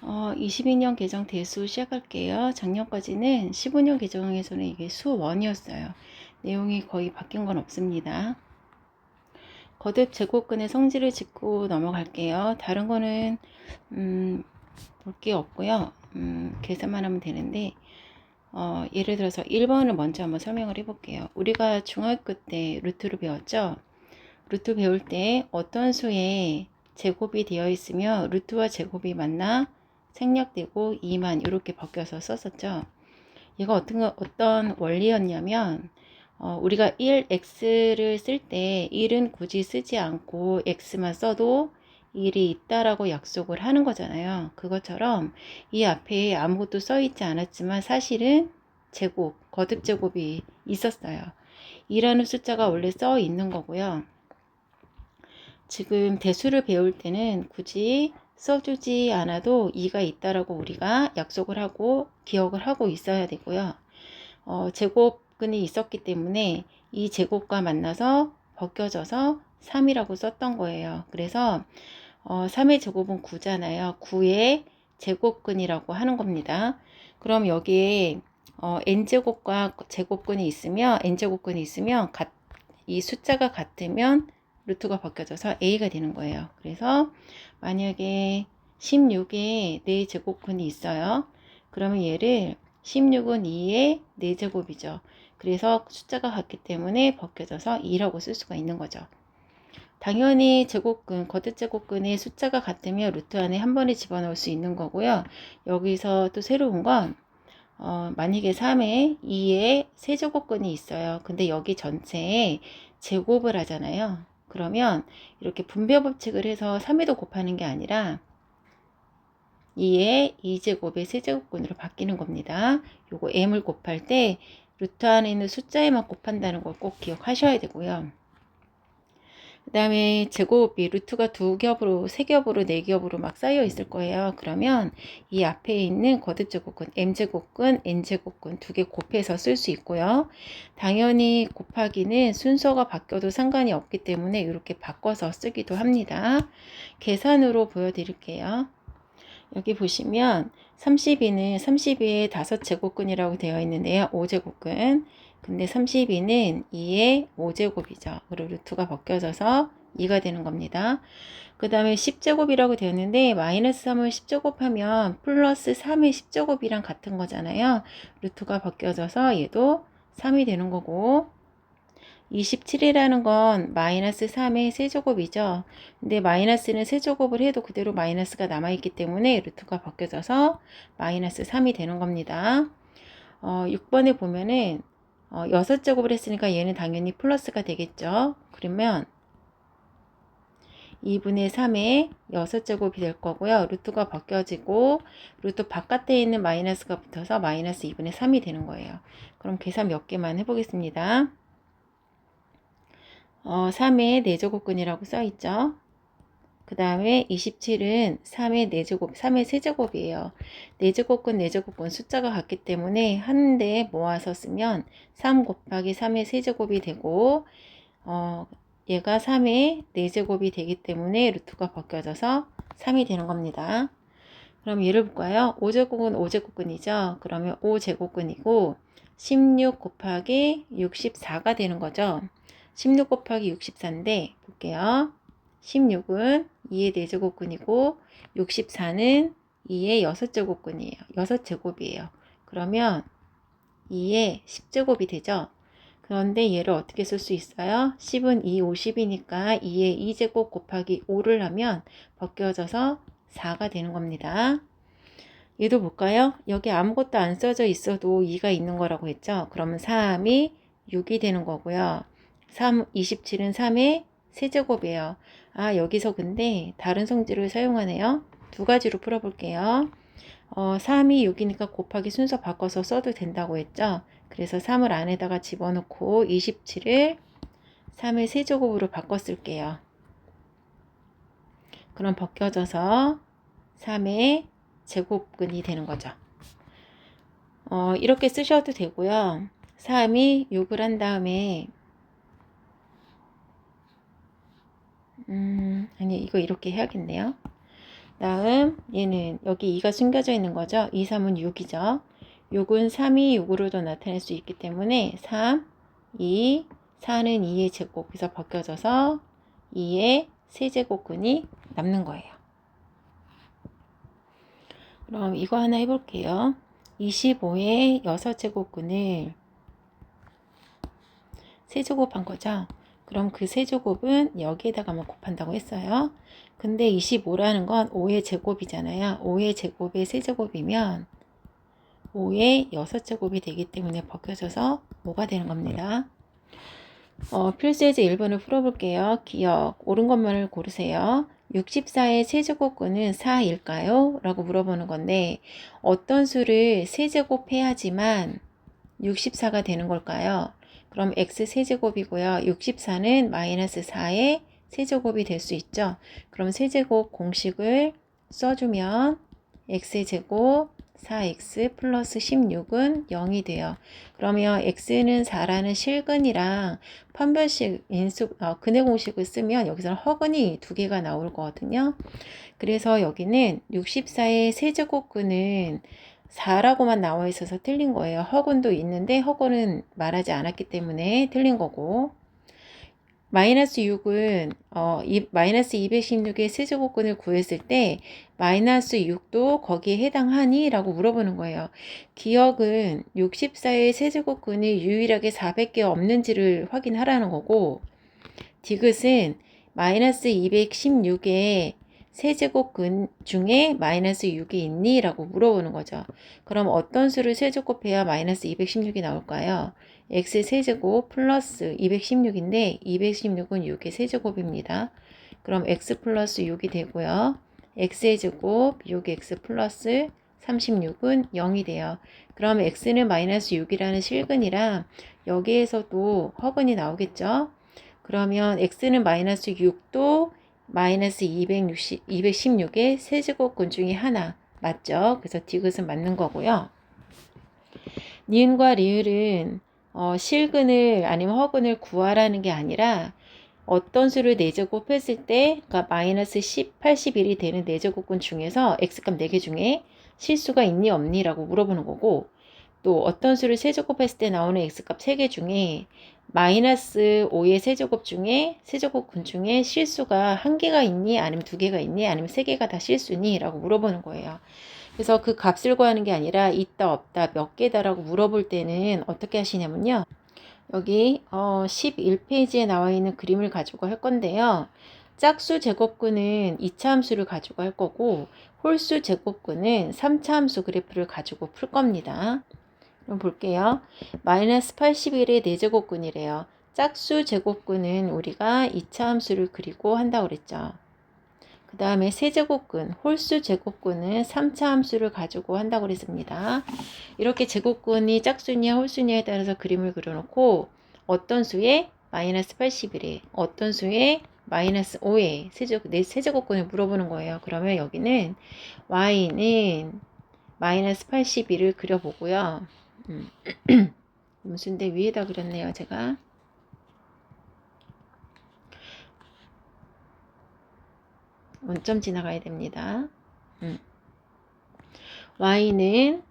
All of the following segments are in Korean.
22년 계정 대수 시작할게요. 작년까지는 15년 계정에서는 이게 수1이었어요. 내용이 거의 바뀐 건 없습니다. 거듭 제곱근의 성질을 짚고 넘어갈게요. 다른 거는 볼 게 없고요. 계산만 하면 되는데 예를 들어서 1번을 먼저 한번 설명을 해볼게요. 우리가 중학교 때 루트를 배웠죠. 루트 배울 때 어떤 수에 제곱이 되어 있으며 루트와 제곱이 만나 생략되고 2만 이렇게 바뀌어서 썼었죠. 얘가 어떤 원리였냐면 우리가 1x를 쓸 때 1은 굳이 쓰지 않고 x만 써도 1이 있다라고 약속을 하는 거잖아요. 그것처럼 이 앞에 아무것도 써 있지 않았지만 사실은 제곱, 거듭 제곱이 있었어요. 2라는 숫자가 원래 써 있는 거고요. 지금 대수를 배울 때는 굳이 써주지 않아도 2가 있다라고 우리가 약속을 하고 기억을 하고 있어야 되고요. 제곱근이 있었기 때문에 이 제곱과 만나서 벗겨져서 3이라고 썼던 거예요. 그래서 3의 제곱은 9잖아요. 9의 제곱근이라고 하는 겁니다. 그럼 여기에 n제곱과 제곱근이 있으면 n제곱근이 있으면 이 숫자가 같으면 루트가 바뀌어져서 a가 되는 거예요. 그래서 만약에 16에 4제곱근이 있어요. 그러면 얘를 16은 2의 4제곱이죠. 그래서 숫자가 같기 때문에 벗겨져서 2라고 쓸 수가 있는 거죠. 당연히 제곱근, 거듭 제곱근의 숫자가 같으면 루트 안에 한 번에 집어넣을 수 있는 거고요. 여기서 또 새로운 건 만약에 3에 2에 세제곱근이 있어요. 근데 여기 전체에 제곱을 하잖아요. 그러면 이렇게 분배 법칙을 해서 3에도 곱하는 게 아니라 2에 2제곱의 세제곱근으로 바뀌는 겁니다. 요거 m을 곱할 때 루트 안에 있는 숫자에만 곱한다는 걸 꼭 기억하셔야 되고요. 그 다음에 제곱이 루트가 2겹으로, 3겹으로, 4겹으로 막 쌓여 있을 거예요. 그러면 이 앞에 있는 거듭제곱근, m제곱근, n제곱근 두 개 곱해서 쓸 수 있고요. 당연히 곱하기는 순서가 바뀌어도 상관이 없기 때문에 이렇게 바꿔서 쓰기도 합니다. 계산으로 보여드릴게요. 여기 보시면 32는 32의 5제곱근이라고 되어 있는데요. 5제곱근. 근데 32는 2의 5제곱이죠. 그리고 루트가 벗겨져서 2가 되는 겁니다. 그 다음에 10제곱이라고 되어 있는데 마이너스 3을 10제곱하면 플러스 3의 10제곱이랑 같은 거잖아요. 루트가 벗겨져서 얘도 3이 되는 거고 27이라는 건 마이너스 3의 세제곱이죠. 근데 마이너스는 세제곱을 해도 그대로 마이너스가 남아있기 때문에 루트가 바뀌어져서 마이너스 3이 되는 겁니다. 6번에 보면은 6제곱을 했으니까 얘는 당연히 플러스가 되겠죠. 그러면 2분의 3의 6제곱이 될 거고요. 루트가 바뀌어지고 루트 바깥에 있는 마이너스가 붙어서 마이너스 2분의 3이 되는 거예요. 그럼 계산 몇 개만 해보겠습니다. 3의 4제곱근이라고 써있죠. 그 다음에 27은 3의 4제곱, 3의 세제곱이에요. 4제곱근, 4제곱근 숫자가 같기 때문에 한데 모아서 쓰면 3 곱하기 3의 세제곱이 되고 얘가 3의 4제곱이 되기 때문에 루트가 벗겨져서 3이 되는 겁니다. 그럼 예를 볼까요? 5제곱은 5제곱근이죠. 그러면 5제곱근이고 16 곱하기 64가 되는 거죠. 16 곱하기 64인데 볼게요. 16은 2의 4제곱근이고 64는 2의 6제곱근이에요. 6제곱이에요. 그러면 2의 10제곱이 되죠. 그런데 얘를 어떻게 쓸 수 있어요? 10은 2, 50이니까 2의 2제곱 곱하기 5를 하면 벗겨져서 4가 되는 겁니다. 얘도 볼까요? 여기 아무것도 안 써져 있어도 2가 있는 거라고 했죠. 그러면 3이 6이 되는 거고요. 27은 3의 세제곱이에요. 여기서 근데 다른 성질을 사용하네요. 두 가지로 풀어볼게요. 3이 6이니까 곱하기 순서 바꿔서 써도 된다고 했죠. 그래서 3을 안에다가 집어넣고 27을 3의 세제곱으로 바꿔 쓸게요. 그럼 벗겨져서 3의 제곱근이 되는 거죠. 이렇게 쓰셔도 되고요. 3이 6을 한 다음에 아니 이거 이렇게 해야겠네요. 다음 얘는 여기 2가 숨겨져 있는 거죠. 2, 3은 6이죠. 6은 3이 6으로도 나타낼 수 있기 때문에 3, 2, 4는 2의 제곱에서 벗겨져서 2의 세제곱근이 남는 거예요. 그럼 이거 하나 해볼게요. 25의 6제곱근을 세제곱한 거죠. 그럼 그 세제곱은 여기에다가만 곱한다고 했어요. 근데 25라는 건 5의 제곱이잖아요. 5의 제곱의 세제곱이면 5의 6제곱이 되기 때문에 벗겨져서 5가 되는 겁니다. 필수예제 1번을 풀어볼게요. 기억, 옳은 것만을 고르세요. 64의 세제곱근은 4일까요? 라고 물어보는 건데 어떤 수를 세제곱해야지만 64가 되는 걸까요? 그럼 x 세제곱이고요. 64는 마이너스 4의 세제곱이 될 수 있죠. 그럼 세제곱 공식을 써주면 x제곱 4x 플러스 16은 0이 돼요. 그러면 x는 4라는 실근이랑 판별식 근해 공식을 쓰면 여기서는 허근이 두 개가 나올 거거든요. 그래서 여기는 64의 세제곱근은 4라고만 나와 있어서 틀린 거예요. 허근도 있는데 허근은 말하지 않았기 때문에 틀린 거고, 마이너스 6은 마이너스 216의 세제곱근을 구했을 때 마이너스 6도 거기에 해당하니? 라고 물어보는 거예요. 기억은 64의 세제곱근이 유일하게 400개 없는지를 확인하라는 거고, 디귿은 마이너스 216의 세제곱근 중에 마이너스 6이 있니? 라고 물어보는 거죠. 그럼 어떤 수를 세제곱해야 마이너스 216이 나올까요? x 세제곱 플러스 216인데 216은 6의 세제곱입니다. 그럼 x 플러스 6이 되고요. x의 제곱 6x 플러스 36은 0이 돼요. 그럼 x는 마이너스 6이라는 실근이랑 여기에서도 허근이 나오겠죠? 그러면 x는 마이너스 6도 마이너스 216의 세제곱근 중에 하나 맞죠? 그래서 디귿은 맞는 거고요. 니은과 리을은 실근을 아니면 허근을 구하라는 게 아니라 어떤 수를 4제곱 했을 때 그러니까 마이너스 10, 81이 되는 4제곱근 중에서 x값 4개 중에 실수가 있니 없니 라고 물어보는 거고, 또 어떤 수를 세제곱했을 때 나오는 x값 3개 중에 마이너스 5의 세제곱 중에 세제곱근 중에 실수가 1개가 있니 아니면 2개가 있니 아니면 3개가 다 실수니 라고 물어보는 거예요. 그래서 그 값을 구하는 게 아니라 있다 없다 몇 개다 라고 물어볼 때는 어떻게 하시냐면요. 여기 11페이지에 나와 있는 그림을 가지고 할 건데요. 짝수 제곱근은 2차 함수를 가지고 할 거고 홀수 제곱근은 3차 함수 그래프를 가지고 풀 겁니다. 그럼 볼게요. 마이너스 81의 4제곱근이래요. 짝수 제곱근은 우리가 2차 함수를 그리고 한다고 그랬죠. 그 다음에 세제곱근, 홀수 제곱근은 3차 함수를 가지고 한다고 그랬습니다. 이렇게 제곱근이 짝수냐 홀수냐에 따라서 그림을 그려놓고 어떤 수에 마이너스 81에 어떤 수에 마이너스 5에 세제곱근을 물어보는 거예요. 그러면 여기는 y는 마이너스 81을 그려보고요. 음수인데 위에다 그렸네요. 제가 원점 지나가야 됩니다. y는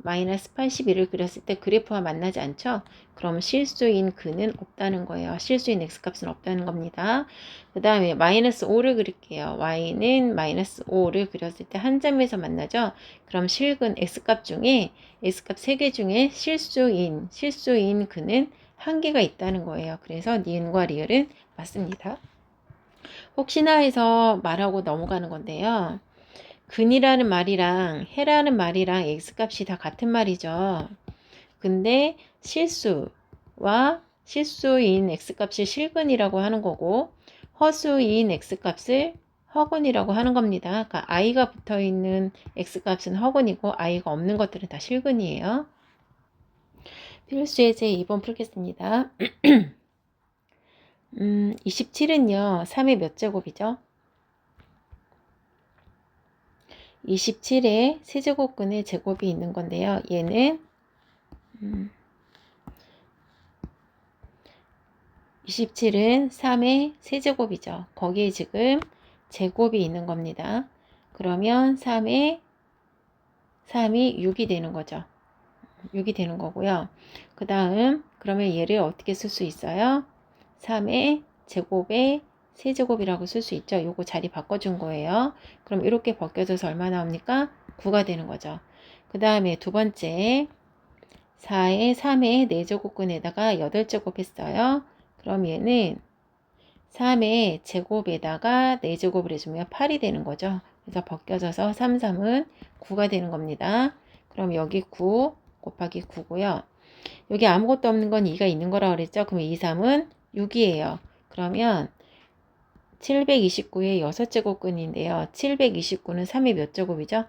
마이너스 81을 그렸을 때 그래프와 만나지 않죠? 그럼 실수인 근은 없다는 거예요. 실수인 x값은 없다는 겁니다. 그 다음에 마이너스 5를 그릴게요. y는 마이너스 5를 그렸을 때 한 점에서 만나죠? 그럼 실근 x값 중에 x값 3개 중에 실수인 근은 1개가 있다는 거예요. 그래서 니은과 리을은 맞습니다. 혹시나 해서 말하고 넘어가는 건데요. 근이라는 말이랑 해라는 말이랑 x값이 다 같은 말이죠. 근데 실수와 실수인 x값을 실근이라고 하는 거고 허수인 x값을 허근이라고 하는 겁니다. 그러니까 i가 붙어있는 x값은 허근이고 i가 없는 것들은 다 실근이에요. 필수예제 2번 풀겠습니다. 27은요. 3의 몇 제곱이죠? 27에 세제곱근의 제곱이 있는 건데요. 얘는 27은 3의 세제곱이죠. 거기에 지금 제곱이 있는 겁니다. 그러면 3이 6이 되는 거죠. 6이 되는 거고요. 그 다음 그러면 얘를 어떻게 쓸 수 있어요? 3의 제곱의 세제곱이라고 쓸 수 있죠. 요거 자리 바꿔준 거예요. 그럼 이렇게 벗겨져서 얼마 나옵니까? 9가 되는 거죠. 그 다음에 두 번째 4의 3의 4제곱근에다가 8제곱 했어요. 그럼 얘는 3의 제곱에다가 4제곱을 해주면 8이 되는 거죠. 그래서 벗겨져서 3, 3은 9가 되는 겁니다. 그럼 여기 9 곱하기 9고요. 여기 아무것도 없는 건 2가 있는 거라고 그랬죠. 그럼 2, 3은 6이에요. 그러면 729의 6제곱근인데요. 729는 3의 몇 제곱이죠?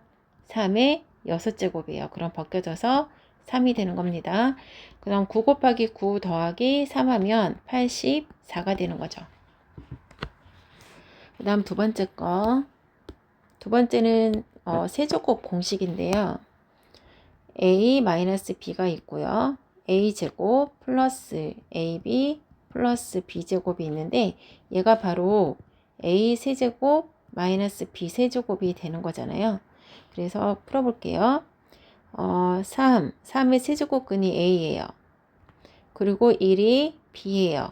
3의 6제곱이에요. 그럼 벗겨져서 3이 되는 겁니다. 그 다음 9 곱하기 9 더하기 3 하면 84가 되는 거죠. 그 다음 두 번째 거. 두 번째는 세제곱 공식인데요. a-b가 있고요. a제곱 플러스 ab 플러스 b제곱이 있는데 얘가 바로 a 세제곱 마이너스 b 세제곱이 되는 거잖아요. 그래서 풀어볼게요. 3의 세제곱근이 a예요. 그리고 1이 b예요.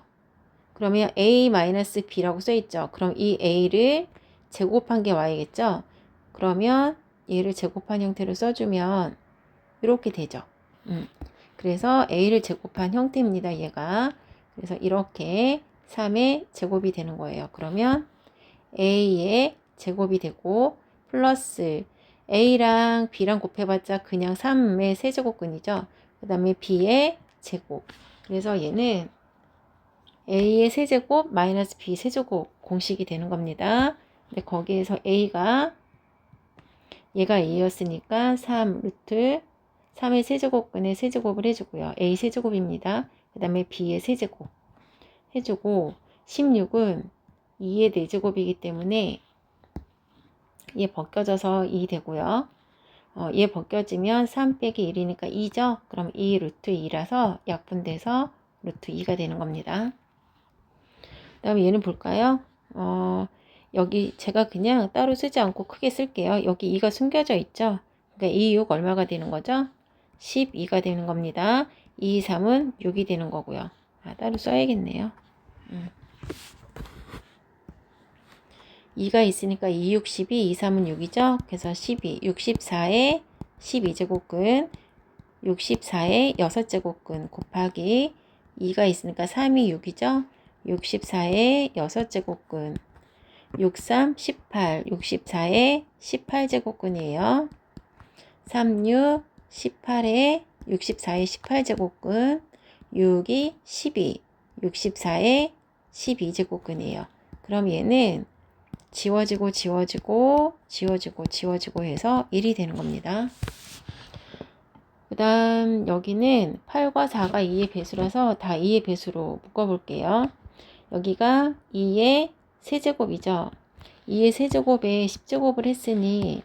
그러면 a-b라고 써있죠. 그럼 이 a를 제곱한 게 y겠죠. 그러면 얘를 제곱한 형태로 써주면 이렇게 되죠. 그래서 a를 제곱한 형태입니다. 얘가. 그래서 이렇게 3의 제곱이 되는 거예요. 그러면 a의 제곱이 되고 플러스 a랑 b랑 곱해봤자 그냥 3의 세제곱근이죠. 그 다음에 b의 제곱. 그래서 얘는 a의 세제곱 마이너스 b 세제곱 공식이 되는 겁니다. 근데 거기에서 a가 얘가 a였으니까 3 루트 3의 세제곱근의 세제곱을 해주고요. a 세제곱입니다. 그 다음에 b의 세제곱 해주고 16은 2의 4제곱이기 때문에 얘 벗겨져서 2 되고요. 얘 벗겨지면 3 빼기 1이니까 2죠. 그럼 2 루트 2라서 약분돼서 루트 2가 되는 겁니다. 그 다음에 얘는 볼까요? 여기 제가 그냥 따로 쓰지 않고 크게 쓸게요. 여기 2가 숨겨져 있죠. 그러니까 2, 6 얼마가 되는 거죠? 12가 되는 겁니다. 2, 3은 6이 되는 거고요. 따로 써야겠네요. 2가 있으니까 2, 6, 12, 2, 3은 6이죠. 그래서 12, 64의 12제곱근, 64의 6제곱근 곱하기 2가 있으니까 3이 6이죠. 64의 6제곱근, 63, 18, 64의 18제곱근이에요. 36, 18의 64의 18제곱근, 6이 12, 64의 12제곱근이에요. 그럼 얘는 지워지고 지워지고 지워지고 지워지고 해서 1이 되는 겁니다. 그 다음 여기는 8과 4가 2의 배수라서 다 2의 배수로 묶어볼게요. 여기가 2의 세제곱이죠. 2의 세제곱에 10제곱을 했으니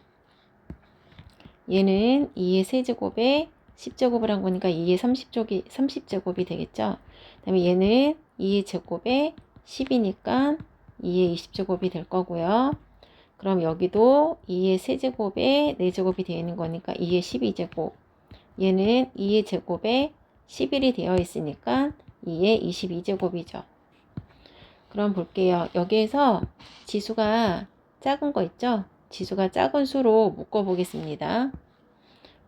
얘는 2의 세제곱에 10제곱을 한 거니까 2의 30제곱이 되겠죠. 그 다음에 얘는 2의 제곱에 10이니까 2의 20제곱이 될 거고요. 그럼 여기도 2의 세제곱에 4제곱이 되어 있는 거니까 2의 12제곱. 얘는 2의 제곱에 11이 되어 있으니까 2의 22제곱이죠. 그럼 볼게요. 여기에서 지수가 작은 거 있죠? 지수가 작은 수로 묶어 보겠습니다.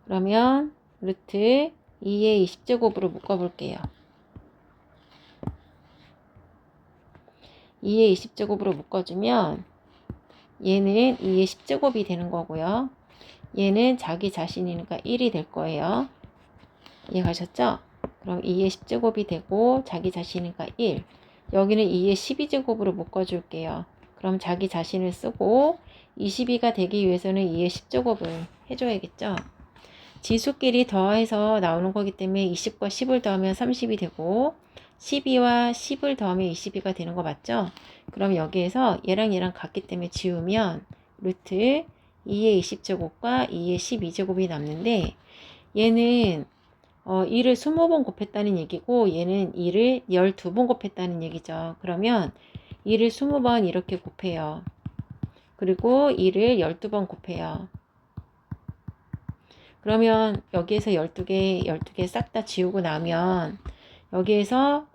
그러면 루트 2의 20제곱으로 묶어 볼게요. 2의 20제곱으로 묶어주면 얘는 2의 10제곱이 되는 거고요. 얘는 자기 자신이니까 1이 될 거예요. 이해가셨죠? 그럼 2의 10제곱이 되고 자기 자신이니까 1. 여기는 2의 12제곱으로 묶어줄게요. 그럼 자기 자신을 쓰고 22가 되기 위해서는 2의 10제곱을 해줘야겠죠? 지수끼리 더해서 나오는 거기 때문에 20과 10을 더하면 30이 되고 12와 10을 더하면 22가 되는 거 맞죠? 그럼 여기에서 얘랑 얘랑 같기 때문에 지우면 루트 2의 20제곱과 2의 12제곱이 남는데 얘는 2를 20번 곱했다는 얘기고 얘는 2를 12번 곱했다는 얘기죠. 그러면 2를 20번 이렇게 곱해요. 그리고 2를 12번 곱해요. 그러면 여기에서 12개 싹 다 지우고 나면 여기에서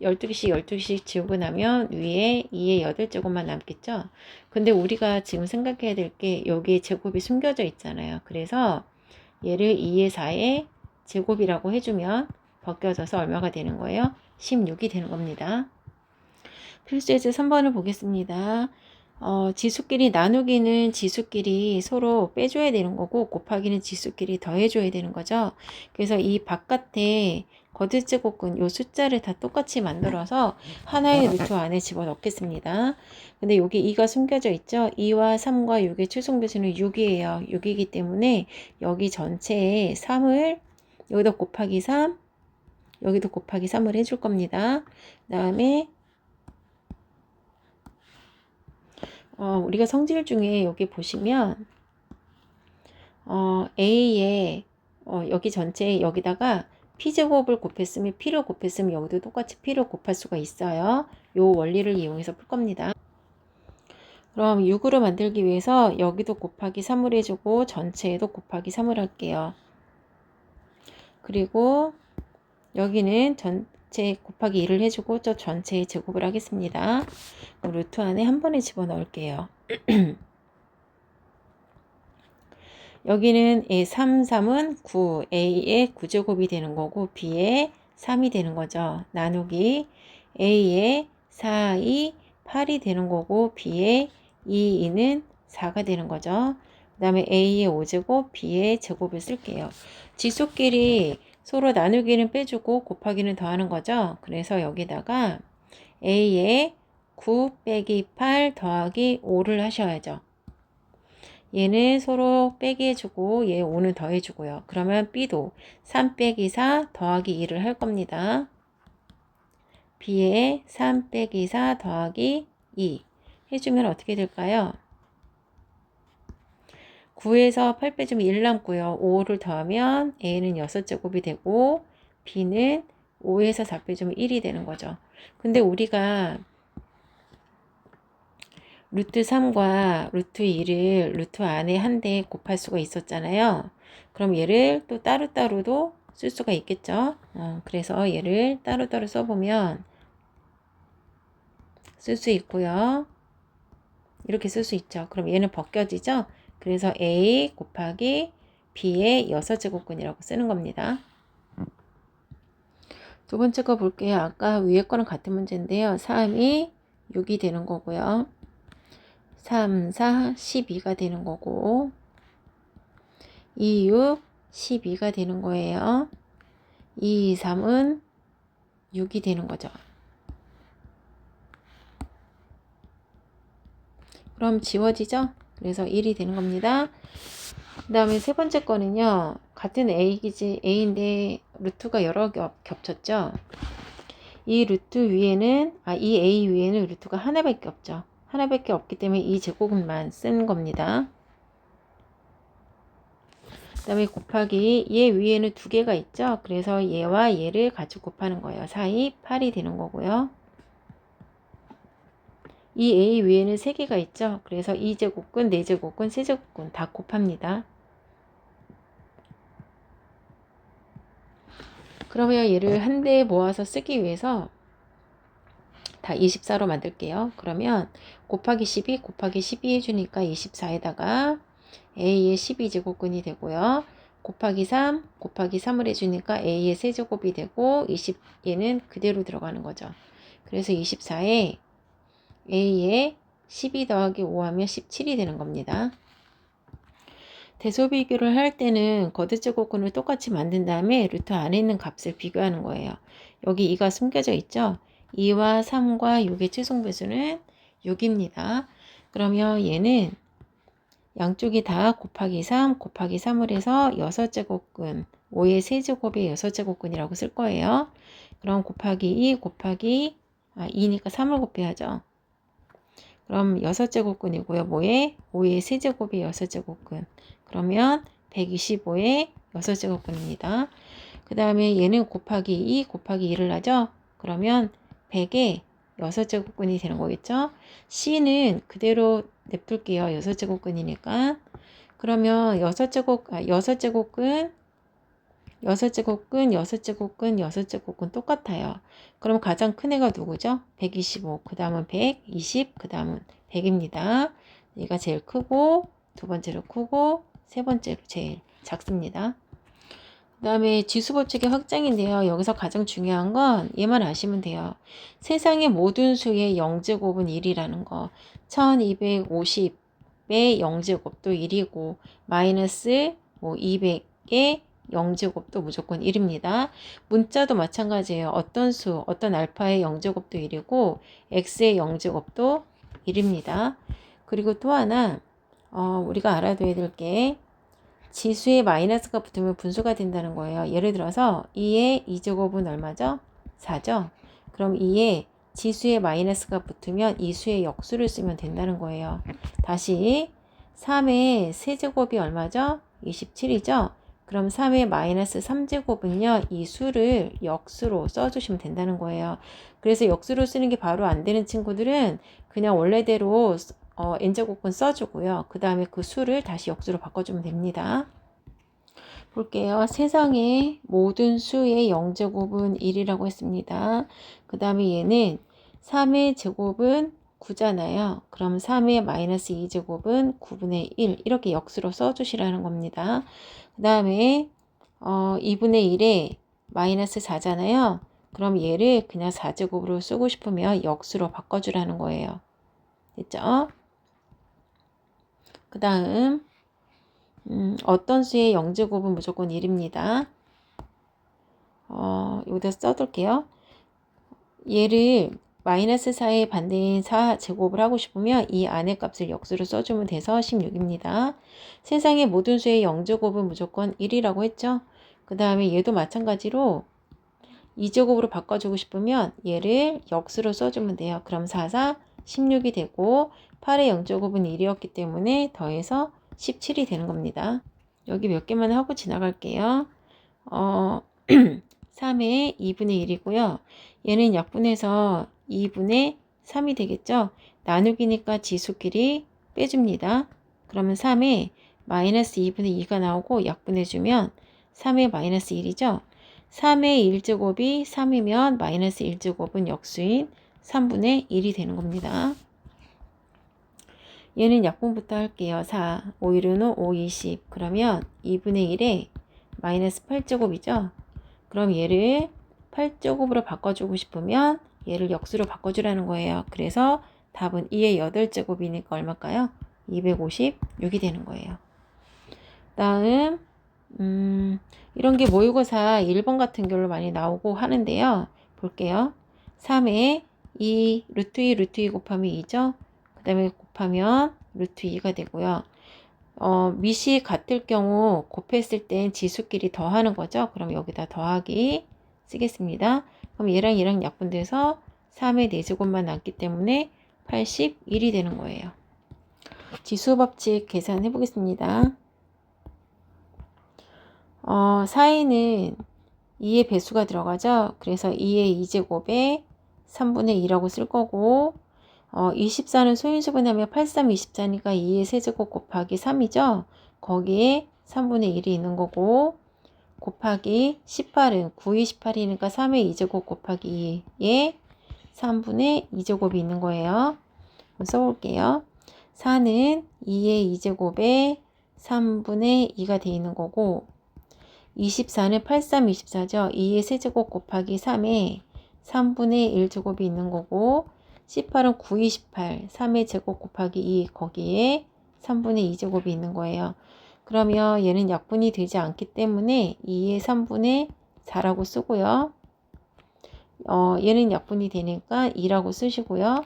12개씩 12개씩 지우고 나면 위에 2의 8제곱만 남겠죠. 근데 우리가 지금 생각해야 될 게 여기에 제곱이 숨겨져 있잖아요. 그래서 얘를 2의 4의 제곱이라고 해주면 벗겨져서 얼마가 되는 거예요? 16이 되는 겁니다. 필수예제 3번을 보겠습니다. 지수끼리 나누기는 지수끼리 서로 빼줘야 되는 거고 곱하기는 지수끼리 더해줘야 되는 거죠. 그래서 이 바깥에 거듭제곱근 요 숫자를 다 똑같이 만들어서 하나의 루트 안에 집어넣겠습니다. 근데 여기 2가 숨겨져 있죠. 2와 3과 6의 최종배수는 6이에요. 6이기 때문에 여기 전체에 3을 여기다 곱하기 3 여기도 곱하기 3을 해줄 겁니다. 그 다음에 우리가 성질 중에 여기 보시면 A에 여기 전체에 여기다가 P제곱을 곱했으면 P를 곱했으면 여기도 똑같이 P를 곱할 수가 있어요. 요 원리를 이용해서 풀 겁니다. 그럼 6으로 만들기 위해서 여기도 곱하기 3을 해주고 전체에도 곱하기 3을 할게요. 그리고 여기는 전체 곱하기 2를 해주고 저 전체의 제곱을 하겠습니다. 그럼 루트 안에 한 번에 집어넣을게요. 여기는 3, 3은 9, A의 9제곱이 되는 거고 B의 3이 되는 거죠. 나누기 A의 4, 2, 8이 되는 거고 B의 2, 2는 4가 되는 거죠. 그 다음에 A의 5제곱, B의 제곱을 쓸게요. 지수끼리 서로 나누기는 빼주고 곱하기는 더하는 거죠. 그래서 여기다가 A의 9 빼기 8 더하기 5를 하셔야죠. 얘는 서로 빼기 해주고 얘 5는 더해주고요. 그러면 B도 3 빼기 4 더하기 2를 할 겁니다. B에 3 빼기 4 더하기 2 해주면 어떻게 될까요? 9에서 8 빼주면 1 남고요. 5를 더하면 A는 6제곱이 되고 B는 5에서 4 빼주면 1이 되는 거죠. 근데 우리가 루트 3과 루트 2를 루트 안에 한 대 곱할 수가 있었잖아요. 그럼 얘를 또 따로따로도 쓸 수가 있겠죠. 그래서 얘를 따로따로 써보면 쓸 수 있고요. 이렇게 쓸 수 있죠. 그럼 얘는 벗겨지죠. 그래서 A 곱하기 B의 6제곱근이라고 쓰는 겁니다. 두 번째 거 볼게요. 아까 위에 거랑 같은 문제인데요. 3이 6이 되는 거고요. 3, 4, 12가 되는 거고 2, 6, 12가 되는 거예요. 2, 3은 6이 되는 거죠. 그럼 지워지죠? 그래서 1이 되는 겁니다. 그 다음에 세 번째 거는요. 같은 A인데 루트가 여러 개 겹쳤죠? 이 루트 위에는 이 A 위에는 루트가 하나밖에 없죠. 하나밖에 없기 때문에 이 제곱만 쓴 겁니다. 그 다음에 곱하기 얘 위에는 두 개가 있죠. 그래서 얘와 얘를 같이 곱하는 거예요. 4, 2, 8이 되는 거고요. 이 A 위에는 세 개가 있죠. 그래서 2제곱근, 4제곱근, 3제곱근 다 곱합니다. 그러면 얘를 한 대에 모아서 쓰기 위해서 다 24로 만들게요. 그러면 곱하기 12 곱하기 12 해주니까 24에다가 A의 12제곱근이 되고요. 곱하기 3 곱하기 3을 해주니까 A의 세제곱이 되고 20얘는 그대로 들어가는 거죠. 그래서 24에 A의 12 더하기 5 하면 17이 되는 겁니다. 대소 비교를 할 때는 거듭제곱근을 똑같이 만든 다음에 루트 안에 있는 값을 비교하는 거예요. 여기 2가 숨겨져 있죠. 2와 3과 6의 최종배수는 6입니다. 그러면 얘는 양쪽이 다 곱하기 3 곱하기 3을 해서 6제곱근 5의 세제곱의 6제곱근이라고 쓸 거예요. 그럼 곱하기 2 곱하기 2니까 3을 곱해야죠. 그럼 6제곱근이고요. 뭐에? 5의 세제곱이 6제곱근. 그러면 125의 6제곱근입니다. 그 다음에 얘는 곱하기 2 곱하기 2를 하죠. 그러면 100에 6제곱근이 되는 거겠죠? C는 그대로 냅둘게요. 6제곱근이니까. 그러면 6제곱근, 6제곱근, 6제곱근, 6제곱근 똑같아요. 그럼 가장 큰 애가 누구죠? 125, 그 다음은 120, 그 다음은 100입니다. 얘가 제일 크고, 두 번째로 크고, 세 번째로 제일 작습니다. 그 다음에 지수법칙의 확장인데요. 여기서 가장 중요한 건 얘만 아시면 돼요. 세상의 모든 수의 0제곱은 1이라는 거. 1250의 0제곱도 1이고 마이너스 200의 0제곱도 무조건 1입니다. 문자도 마찬가지예요. 어떤 수, 어떤 알파의 0제곱도 1이고 x의 0제곱도 1입니다. 그리고 또 하나 우리가 알아둬야 될 게 지수에 마이너스가 붙으면 분수가 된다는 거예요. 예를 들어서 2의 2제곱은 얼마죠? 4죠? 그럼 2에 지수에 마이너스가 붙으면 이 수의 역수를 쓰면 된다는 거예요. 다시 3의 세제곱이 얼마죠? 27이죠? 그럼 3의 마이너스 3제곱은요. 이 수를 역수로 써주시면 된다는 거예요. 그래서 역수로 쓰는 게 바로 안 되는 친구들은 그냥 원래대로 n제곱근 써주고요. 그 다음에 그 수를 다시 역수로 바꿔주면 됩니다. 볼게요. 세상의 모든 수의 0제곱은 1이라고 했습니다. 그 다음에 얘는 3의 제곱은 9잖아요. 그럼 3의 마이너스 2제곱은 9분의 1 이렇게 역수로 써주시라는 겁니다. 그 다음에 2분의 1에 마이너스 4잖아요. 그럼 얘를 그냥 4제곱으로 쓰고 싶으면 역수로 바꿔주라는 거예요. 됐죠? 그 다음 어떤 수의 0제곱은 무조건 1입니다. 여기다 써둘게요. 얘를 마이너스 4의 반대인 4제곱을 하고 싶으면 이 안의 값을 역수로 써주면 돼서 16입니다. 세상의 모든 수의 0제곱은 무조건 1이라고 했죠. 그 다음에 얘도 마찬가지로 2제곱으로 바꿔주고 싶으면 얘를 역수로 써주면 돼요. 그럼 4, 4, 16이 되고 8의 0제곱은 1이었기 때문에 더해서 17이 되는 겁니다. 여기 몇 개만 하고 지나갈게요. 3의 2분의 1이고요. 얘는 약분해서 2분의 3이 되겠죠. 나누기니까 지수끼리 빼줍니다. 그러면 3에 마이너스 2분의 2가 나오고 약분해주면 3의 마이너스 1이죠. 3의 1제곱이 3이면 마이너스 1제곱은 역수인 3분의 1이 되는 겁니다. 얘는 약분부터 할게요. 4, 5, 1은 5, 20. 그러면 2분의 1에 마이너스 8제곱이죠. 그럼 얘를 8제곱으로 바꿔주고 싶으면 얘를 역수로 바꿔주라는 거예요. 그래서 답은 2의 8제곱이니까 얼마일까요? 256이 되는 거예요. 다음 이런 게 모의고사 1번 같은 경우로 많이 나오고 하는데요. 볼게요. 3에 2, 루트 2, 루트 2 곱하면 2죠. 그 다음에 곱하면 루트 2가 되고요. 밑이 같을 경우 곱했을 땐 지수끼리 더하는 거죠. 그럼 여기다 더하기 쓰겠습니다. 그럼 얘랑 약분돼서 3의 4제곱만 남기 때문에 81이 되는 거예요. 지수법칙 계산해 보겠습니다. 4에는 2의 배수가 들어가죠. 그래서 2의 2제곱에 3분의 2라고 쓸 거고 24는 소인수분하면 83, 24니까 2의 세제곱 곱하기 3이죠. 거기에 3분의 1이 있는 거고 곱하기 18은 9, 28이니까 3의 2제곱 곱하기 2에 3분의 2제곱이 있는 거예요. 한번 써볼게요. 4는 2의 2제곱에 3분의 2가 돼 있는 거고 24는 83, 24죠. 2의 세제곱 곱하기 3에 3분의 1제곱이 있는 거고 18은 9, 28, 3의 제곱 곱하기 2 거기에 3분의 2제곱이 있는 거예요. 그러면 얘는 약분이 되지 않기 때문에 2의 3분의 4라고 쓰고요. 얘는 약분이 되니까 2라고 쓰시고요.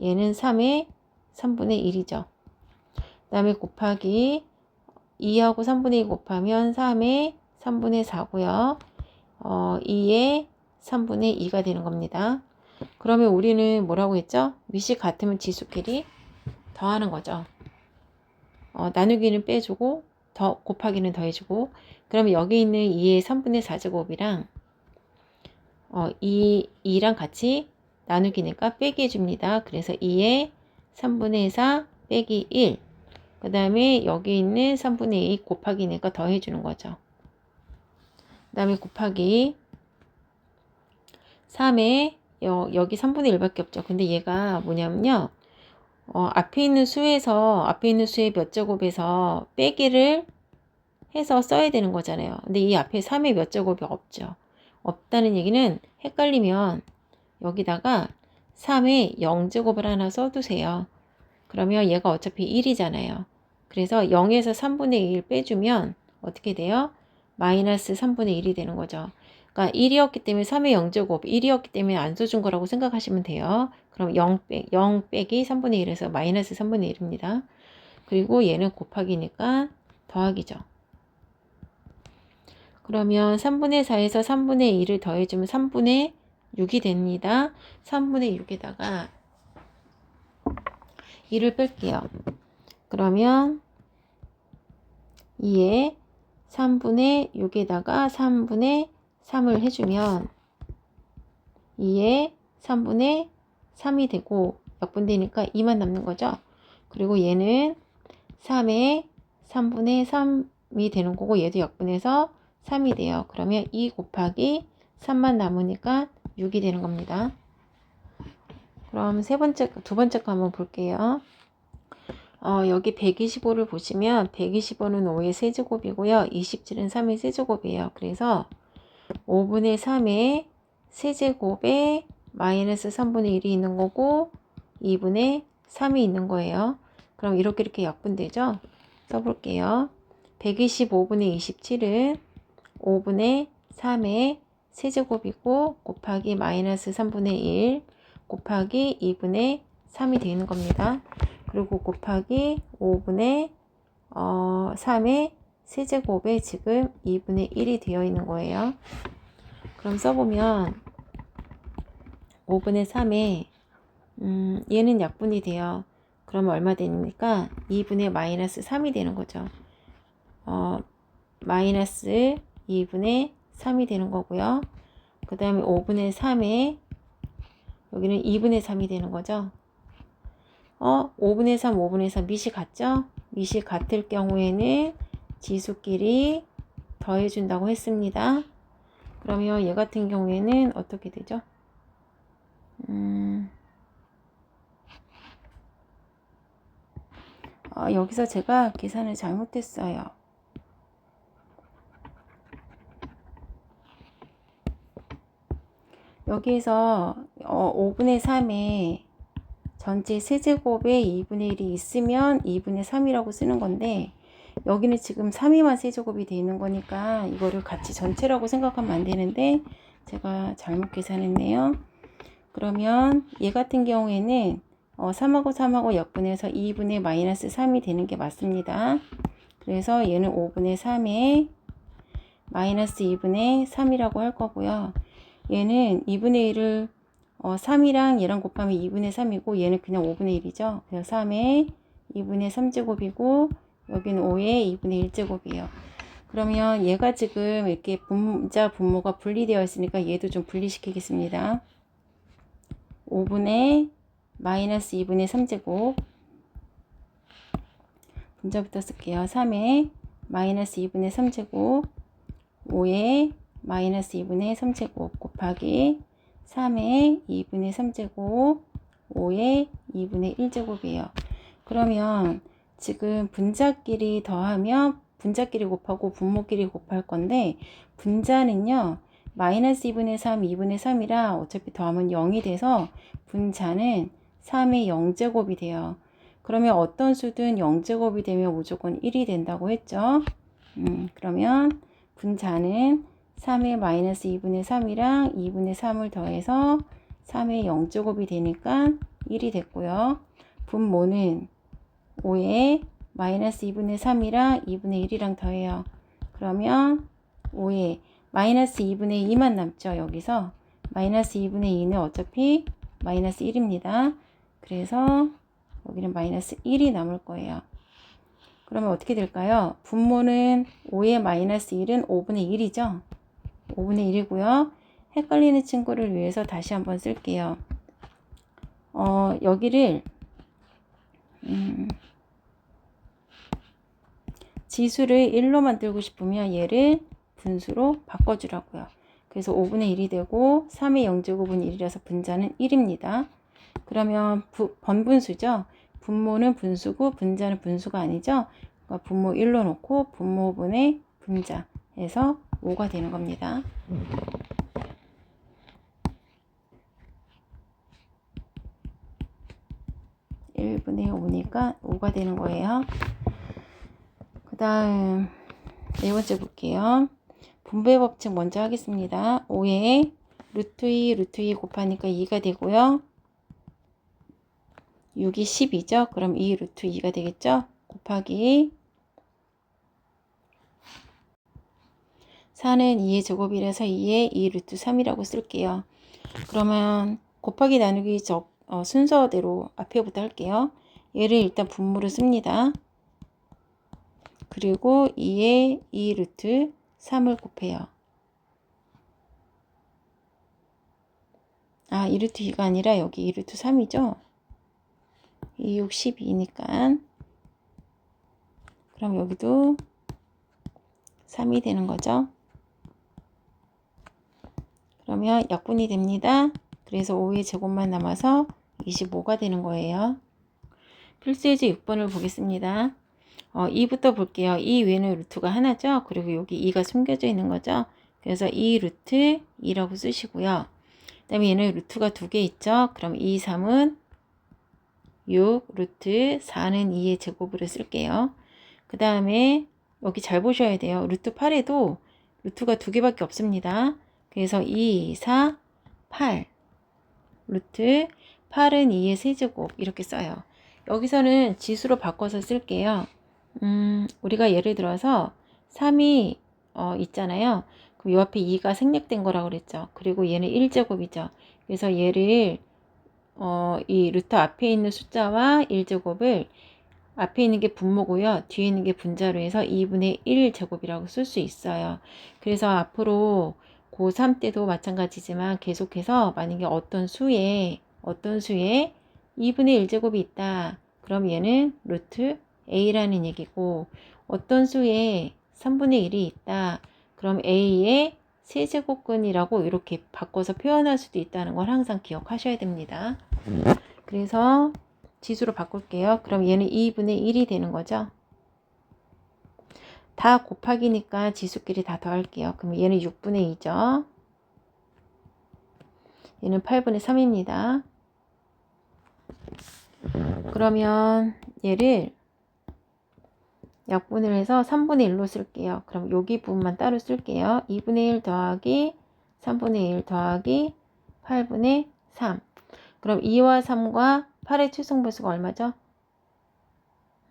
얘는 3의 3분의 1이죠. 그 다음에 곱하기 2하고 3분의 2 곱하면 3의 3분의 4고요. 2의 3분의 2가 되는 겁니다. 그러면 우리는 뭐라고 했죠? 밑이 같으면 지수끼리 더하는 거죠. 나누기는 빼주고 곱하기는 더해주고 그러면 여기 있는 2의 3분의 4제곱이랑 2랑 같이 나누기니까 빼기 해줍니다. 그래서 2에 3분의 4 빼기 1. 그 다음에 여기 있는 3분의 2 곱하기니까 더해주는 거죠. 그 다음에 곱하기 3에 여기 3분의 1밖에 없죠. 근데 얘가 뭐냐면요. 앞에 있는 수의 몇 제곱에서 빼기를 해서 써야 되는 거잖아요. 근데 이 앞에 3의 몇 제곱이 없죠. 없다는 얘기는 헷갈리면 여기다가 3의 0제곱을 하나 써두세요. 그러면 얘가 어차피 1이잖아요. 그래서 0에서 3분의 1 빼주면 어떻게 돼요? 마이너스 3분의 1이 되는 거죠. 그러니까 1이었기 때문에 3의 0제곱, 1이었기 때문에 안 써준 거라고 생각하시면 돼요. 그럼 0 빼기 3분의 1에서 마이너스 3분의 1입니다. 그리고 얘는 곱하기니까 더하기죠. 그러면 3분의 4에서 3분의 1을 더해주면 3분의 6이 됩니다. 3분의 6에다가 1을 뺄게요. 그러면 2에 3분의 6에다가 3분의 3을 해주면 2에 3분의 3이 되고 역분되니까 2만 남는 거죠. 그리고 얘는 3에 3분의 3이 되는 거고 얘도 역분해서 3이 돼요. 그러면 2 곱하기 3만 남으니까 6이 되는 겁니다. 그럼 두 번째 거 한번 볼게요. 여기 125를 보시면 125는 5의 세제곱이고요. 27은 3의 세제곱이에요. 그래서 5분의 3의 세제곱에 마이너스 3분의 1이 있는 거고 2분의 3이 있는 거예요. 그럼 이렇게 약분되죠? 써볼게요. 125분의 27은 5분의 3의 세제곱이고 곱하기 마이너스 3분의 1 곱하기 2분의 3이 되는 겁니다. 그리고 곱하기 5분의 3의 세제곱에 지금 2분의 1이 되어 있는 거예요. 그럼 써보면 5분의 3에 얘는 약분이 돼요. 그러면 얼마 되니까 2분의 마이너스 3이 되는 거죠. 마이너스 2분의 3이 되는 거고요. 그 다음에 5분의 3에 여기는 2분의 3이 되는 거죠. 5분의 3, 5분의 3 밑이 같죠? 밑이 같을 경우에는 지수끼리 더해준다고 했습니다. 그러면 얘 같은 경우에는 어떻게 되죠? 여기서 제가 계산을 잘못했어요. 여기에서 5분의 3에 전체 세제곱에 2분의 1이 있으면 2분의 3이라고 쓰는 건데 여기는 지금 3이만 세제곱이 되어 있는 거니까 이거를 같이 전체라고 생각하면 안 되는데 제가 잘못 계산했네요. 그러면 얘 같은 경우에는 3하고 3하고 역분해서 2분의 마이너스 3이 되는 게 맞습니다. 그래서 얘는 5분의 3에 마이너스 2분의 3이라고 할 거고요. 얘는 2분의 1을 3이랑 얘랑 곱하면 2분의 3이고 얘는 그냥 5분의 1이죠. 그래서 3에 2분의 3제곱이고 여기는 5에 2분의 1제곱이에요. 그러면 얘가 지금 이렇게 분자 분모가 분리되어 있으니까 얘도 좀 분리시키겠습니다. 5분의 마이너스 2분의 3제곱 분자부터 쓸게요. 3에 마이너스 2분의 3제곱 5에 마이너스 2분의 3제곱 곱하기 3에 2분의 3제곱 5에 2분의 1제곱이에요. 그러면 지금 분자끼리 더하면 분자끼리 곱하고 분모끼리 곱할 건데 분자는요 마이너스 2분의 3, 2분의 3이라 어차피 더하면 0이 돼서 분자는 3의 0제곱이 돼요. 그러면 어떤 수든 0제곱이 되면 무조건 1이 된다고 했죠. 그러면 분자는 3의 마이너스 2분의 3이랑 2분의 3을 더해서 3의 0제곱이 되니까 1이 됐고요. 분모는 5에 마이너스 2분의 3이랑 2분의 1이랑 더해요. 그러면 5에 마이너스 2분의 2만 남죠. 여기서 마이너스 2분의 2는 어차피 마이너스 1입니다. 그래서 여기는 마이너스 1이 남을 거예요. 그러면 어떻게 될까요? 분모는 5의 마이너스 1은 5분의 1이죠. 5분의 1이고요. 헷갈리는 친구를 위해서 다시 한번 쓸게요. 여기를 지수를 1로 만들고 싶으면 얘를 분수로 바꿔주라고요. 그래서 5분의 1이 되고 3의 0제곱은 1이라서 분자는 1입니다. 그러면 번분수죠. 분모는 분수고 분자는 분수가 아니죠. 그러니까 분모 1로 놓고 분모분의 분자 해서 5가 되는 겁니다. 1분의 5니까 5가 되는 거예요. 그 다음 네 번째 볼게요. 분배 법칙 먼저 하겠습니다. 5에 루트 2 곱하니까 2가 되고요. 6이 10이죠. 그럼 2 루트 2가 되겠죠. 곱하기 4는 2의 제곱이라서 2에 2 루트 3이라고 쓸게요. 그러면 곱하기 나누기 순서대로 앞에부터 할게요. 얘를 일단 분모로 씁니다. 그리고 2에 2 루트 3을 곱해요. 2 루트 2가 아니라 여기 2 루트 3이죠. 2, 6, 12니까 그럼 여기도 3이 되는 거죠. 그러면 약분이 됩니다. 그래서 5의 제곱만 남아서 25가 되는 거예요. 필수예제 6번을 보겠습니다. 2부터 볼게요. 2 외에는 루트가 하나죠. 그리고 여기 2가 숨겨져 있는 거죠. 그래서 2 루트 2라고 쓰시고요. 그 다음에 얘는 루트가 2개 있죠. 그럼 2, 3은 6, 루트 4는 2의 제곱으로 쓸게요. 그 다음에 여기 잘 보셔야 돼요. 루트 8에도 루트가 2개밖에 없습니다. 그래서 2, 4, 8 루트 8은 2의 세제곱 이렇게 써요. 여기서는 지수로 바꿔서 쓸게요. 우리가 예를 들어서 3이 있잖아요. 그럼 요 앞에 2가 생략된 거라고 그랬죠. 그리고 얘는 1제곱이죠. 그래서 얘를 이 루트 앞에 있는 숫자와 1제곱을 앞에 있는 게 분모고요. 뒤에 있는 게 분자로 해서 2분의 1 제곱이라고 쓸 수 있어요. 그래서 앞으로 고3 때도 마찬가지지만 계속해서 만약에 어떤 수에 2분의 1 제곱이 있다. 그럼 얘는 루트 a라는 얘기고 어떤 수에 3분의 1이 있다. 그럼 a의 세제곱근이라고 이렇게 바꿔서 표현할 수도 있다는 걸 항상 기억하셔야 됩니다. 그래서 지수로 바꿀게요. 그럼 얘는 2분의 1이 되는 거죠. 다 곱하기니까 지수끼리 다 더할게요. 그럼 얘는 6분의 2죠. 얘는 8분의 3입니다. 그러면 얘를 약분을 해서 3분의 1로 쓸게요. 그럼 여기 부분만 따로 쓸게요. 2분의 1 더하기 3분의 1 더하기 8분의 3. 그럼 2와 3과 8의 최성배수가 얼마죠?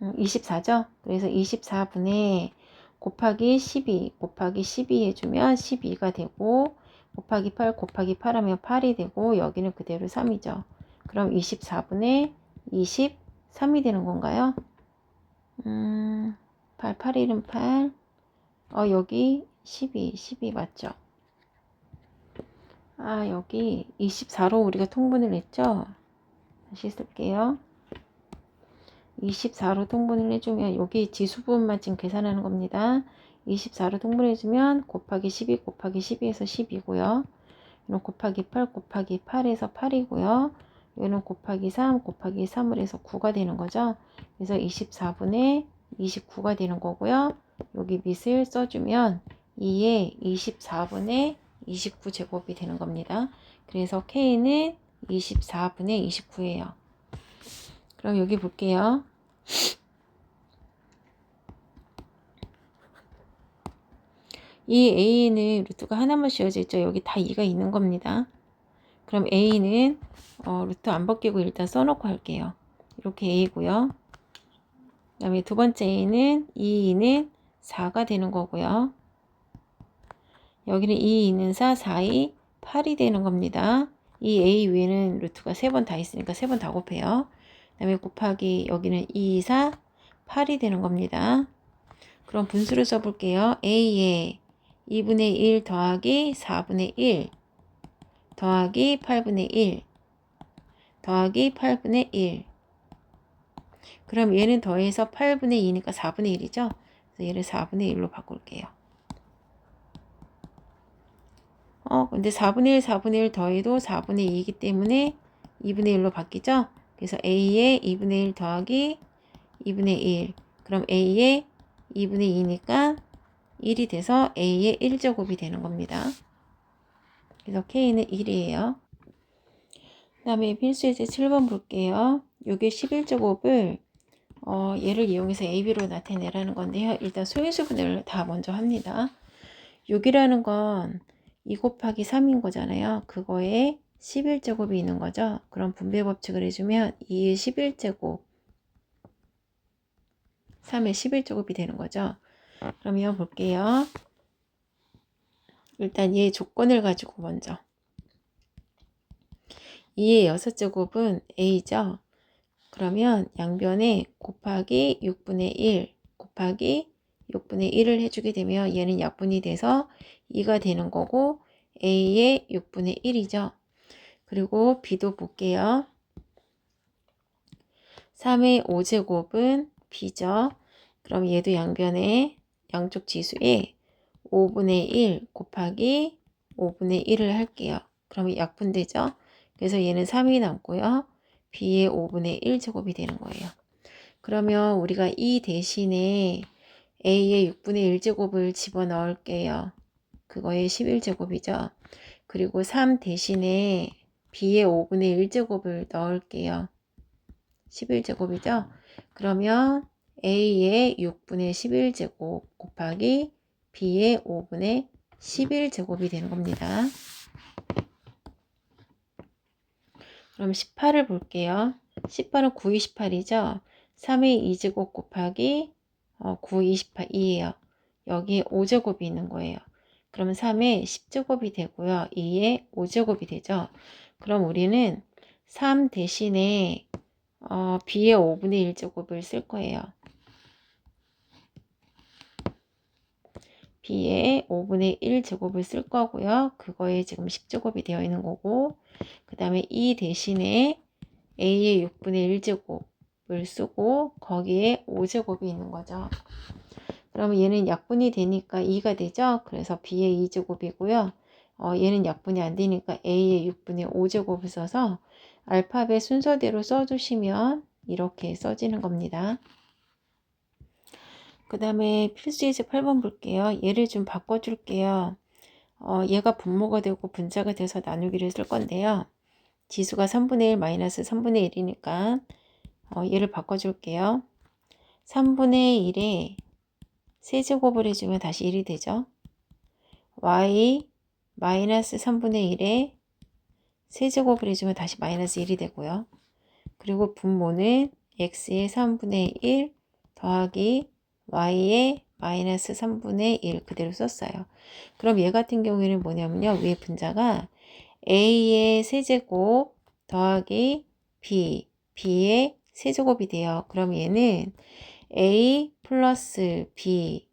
24죠? 그래서 24분의 곱하기 12 곱하기 12 해주면 12가 되고 곱하기 8 곱하기 8 하면 8이 되고 여기는 그대로 3이죠. 그럼 24분의 23이 되는 건가요? 8, 8일은 8. 여기 12 맞죠? 여기 24로 우리가 통분을 했죠? 다시 쓸게요. 24로 통분을 해주면 여기 지수 부분만 지금 계산하는 겁니다. 24로 통분해주면 곱하기 12 곱하기 12에서 10이고요. 이는 곱하기 8 곱하기 8에서 8이고요. 얘는 곱하기 3 곱하기 3을 해서 9가 되는 거죠. 그래서 24분의 29가 되는 거고요. 여기 밑을 써주면 2에 24분의 29제곱이 되는 겁니다. 그래서 K는 24분의 29예요. 그럼 여기 볼게요. 이 A는 루트가 하나만 씌워져 있죠. 여기 다 2가 있는 겁니다. 그럼 A는 루트 안 벗기고 일단 써놓고 할게요. 이렇게 A고요. 그 다음에 두 번째 A는 2는 4가 되는 거고요. 여기는 2는 4, 4이 8이 되는 겁니다. 이 A 위에는 루트가 3번 다 있으니까 3번 다 곱해요. 그 다음에 곱하기 여기는 2, 4, 8이 되는 겁니다. 그럼 분수를 써볼게요. A에 2분의 1 더하기 4분의 1 더하기 8분의 1 더하기 8분의 1. 그럼 얘는 더해서 8분의 2니까 4분의 1이죠. 그래서 얘를 4분의 1로 바꿀게요. 근데 4분의 1, 4분의 1 더해도 4분의 2이기 때문에 2분의 1로 바뀌죠. 그래서 A의 2분의 1 더하기 2분의 1. 그럼 A의 2분의 2니까 1이 돼서 A의 1제곱이 되는 겁니다. 그래서 K는 1이에요. 그 다음에 필수예제 7번 볼게요. 요게 11제곱을 얘를 이용해서 AB로 나타내라는 건데요. 일단 소인수분해를 다 먼저 합니다. 6이라는 건 2 곱하기 3인 거잖아요. 그거에 11제곱이 있는 거죠. 그럼 분배 법칙을 해주면 2의 11제곱, 3의 11제곱이 되는 거죠. 그러면 볼게요. 일단 얘 조건을 가지고 먼저 2의 6제곱은 A죠. 그러면 양변에 곱하기 6분의 1 곱하기 6분의 1을 해주게 되면 얘는 약분이 돼서 2가 되는 거고 A의 6분의 1이죠. 그리고 B도 볼게요. 3의 5제곱은 B죠. 그럼 얘도 양변에 양쪽 지수에 5분의 1 곱하기 5분의 1을 할게요. 그러면 약분되죠. 그래서 얘는 3이 남고요. B의 5분의 1제곱이 되는 거예요. 그러면 우리가 이 대신에 A의 6분의 1제곱을 집어넣을게요. 그거의 11제곱이죠. 그리고 3 대신에 B의 5분의 1제곱을 넣을게요. 11제곱이죠. 그러면 A의 6분의 11제곱 곱하기 B의 5분의 11제곱이 되는 겁니다. 그럼 18을 볼게요. 18은 9, 28이죠. 3의 2제곱 곱하기 9, 28이에요. 여기에 5제곱이 있는 거예요. 그러면 3의 10제곱이 되고요. 2의 5제곱이 되죠. 그럼 우리는 3 대신에 B의 5분의 1제곱을 쓸 거예요. B의 5분의 1제곱을 쓸 거고요. 그거에 지금 10제곱이 되어 있는 거고 그 다음에 이 대신에 A의 6분의 1제곱을 쓰고 거기에 5제곱이 있는 거죠. 그러면 얘는 약분이 되니까 2가 되죠. 그래서 B의 2제곱이고요. 얘는 약분이 안 되니까 A의 6분의 5제곱을 써서 알파벳 순서대로 써주시면 이렇게 써지는 겁니다. 그 다음에 필수예제 8번 볼게요. 얘를 좀 바꿔줄게요. 얘가 분모가 되고 분자가 돼서 나누기를 쓸 건데요. 지수가 3분의 1 마이너스 3분의 1이니까 얘를 바꿔줄게요. 3분의 1에 세제곱을 해주면 다시 1이 되죠. y 마이너스 3분의 1에 세제곱을 해주면 다시 마이너스 1이 되고요. 그리고 분모는 x의 3분의 1 더하기 y의 마이너스 3분의 1 그대로 썼어요. 그럼 얘 같은 경우에는 뭐냐면요. 위에 분자가 a의 세제곱 더하기 b의 세제곱이 돼요. 그럼 얘는 a 플러스 b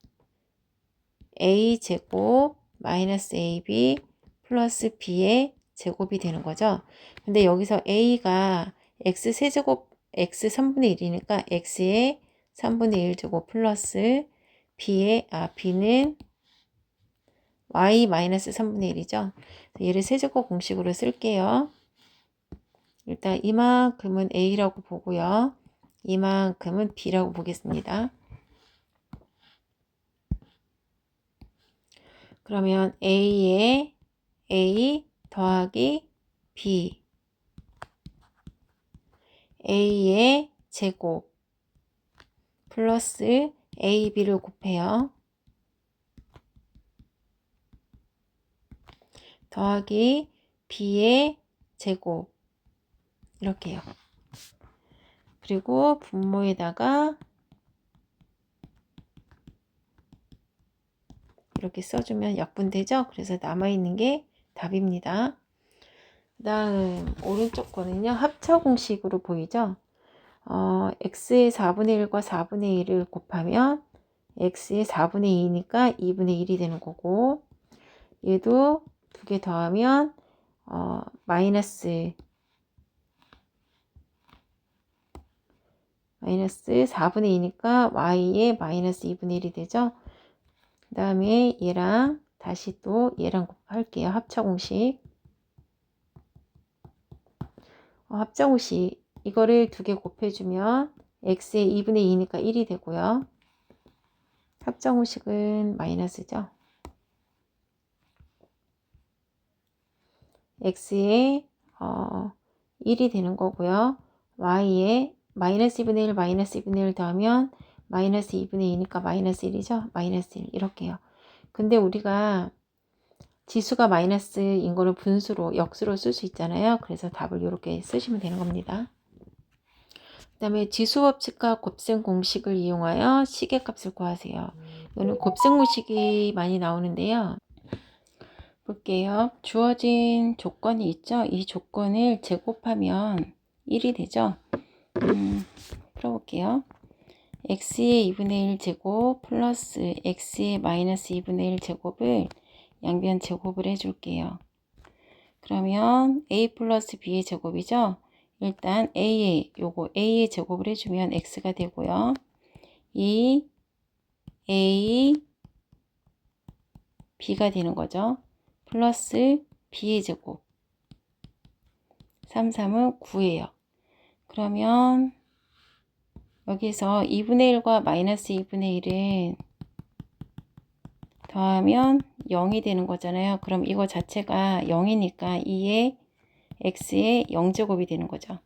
a제곱 마이너스 ab 플러스 b의 제곱이 되는 거죠. 근데 여기서 a가 x세제곱 x 3분의 1이니까 x의 3분의 1제곱 플러스 b는 y 마이너스 3분의 1이죠. 얘를 세제곱 공식으로 쓸게요. 일단 이만큼은 a라고 보고요. 이만큼은 b라고 보겠습니다. 그러면 a의 a 더하기 b a의 제곱 플러스 ab를 곱해요. 더하기 b의 제곱 이렇게요. 그리고 분모에다가 이렇게 써주면 약분되죠. 그래서 남아있는 게 답입니다. 그 다음 오른쪽 거는요. 합차 공식으로 보이죠. x의 4분의 1과 4분의 1을 곱하면 x의 4분의 2니까 2분의 1이 되는 거고 얘도 두 개 더하면 마이너스 마이너스 4분의 2니까 y의 마이너스 2분의 1이 되죠. 그 다음에 얘랑 다시 또 얘랑 할게요. 합차공식. 합차공식 이거를 두 개 곱해주면 x의 2분의 2니까 1이 되고요. 합차공식은 마이너스죠. x의 1이 되는 거고요. y의 마이너스 2분의 1 마이너스 2분의 1 더하면 마이너스 2분의 2니까 마이너스 1이죠. 마이너스 1 이렇게요. 근데 우리가 지수가 마이너스인 거는 분수로 역수로 쓸 수 있잖아요. 그래서 답을 이렇게 쓰시면 되는 겁니다. 그 다음에 지수법칙과 곱셈 공식을 이용하여 시계값을 구하세요. 이거는 곱셈 공식이 많이 나오는데요. 볼게요. 주어진 조건이 있죠. 이 조건을 제곱하면 1이 되죠. 풀어볼게요. x의 2분의 1 제곱 플러스 x의 마이너스 2분의 1 제곱을 양변 제곱을 해줄게요. 그러면 a 플러스 b의 제곱이죠. 일단 a의 제곱을 해주면 x가 되고요. 이 a b가 되는 거죠. 플러스 b의 제곱 3, 3은 9예요. 그러면 여기서 2분의 1과 마이너스 2분의 1은 더하면 0이 되는 거잖아요. 그럼 이거 자체가 0이니까 2의 x의 0제곱이 되는 거죠.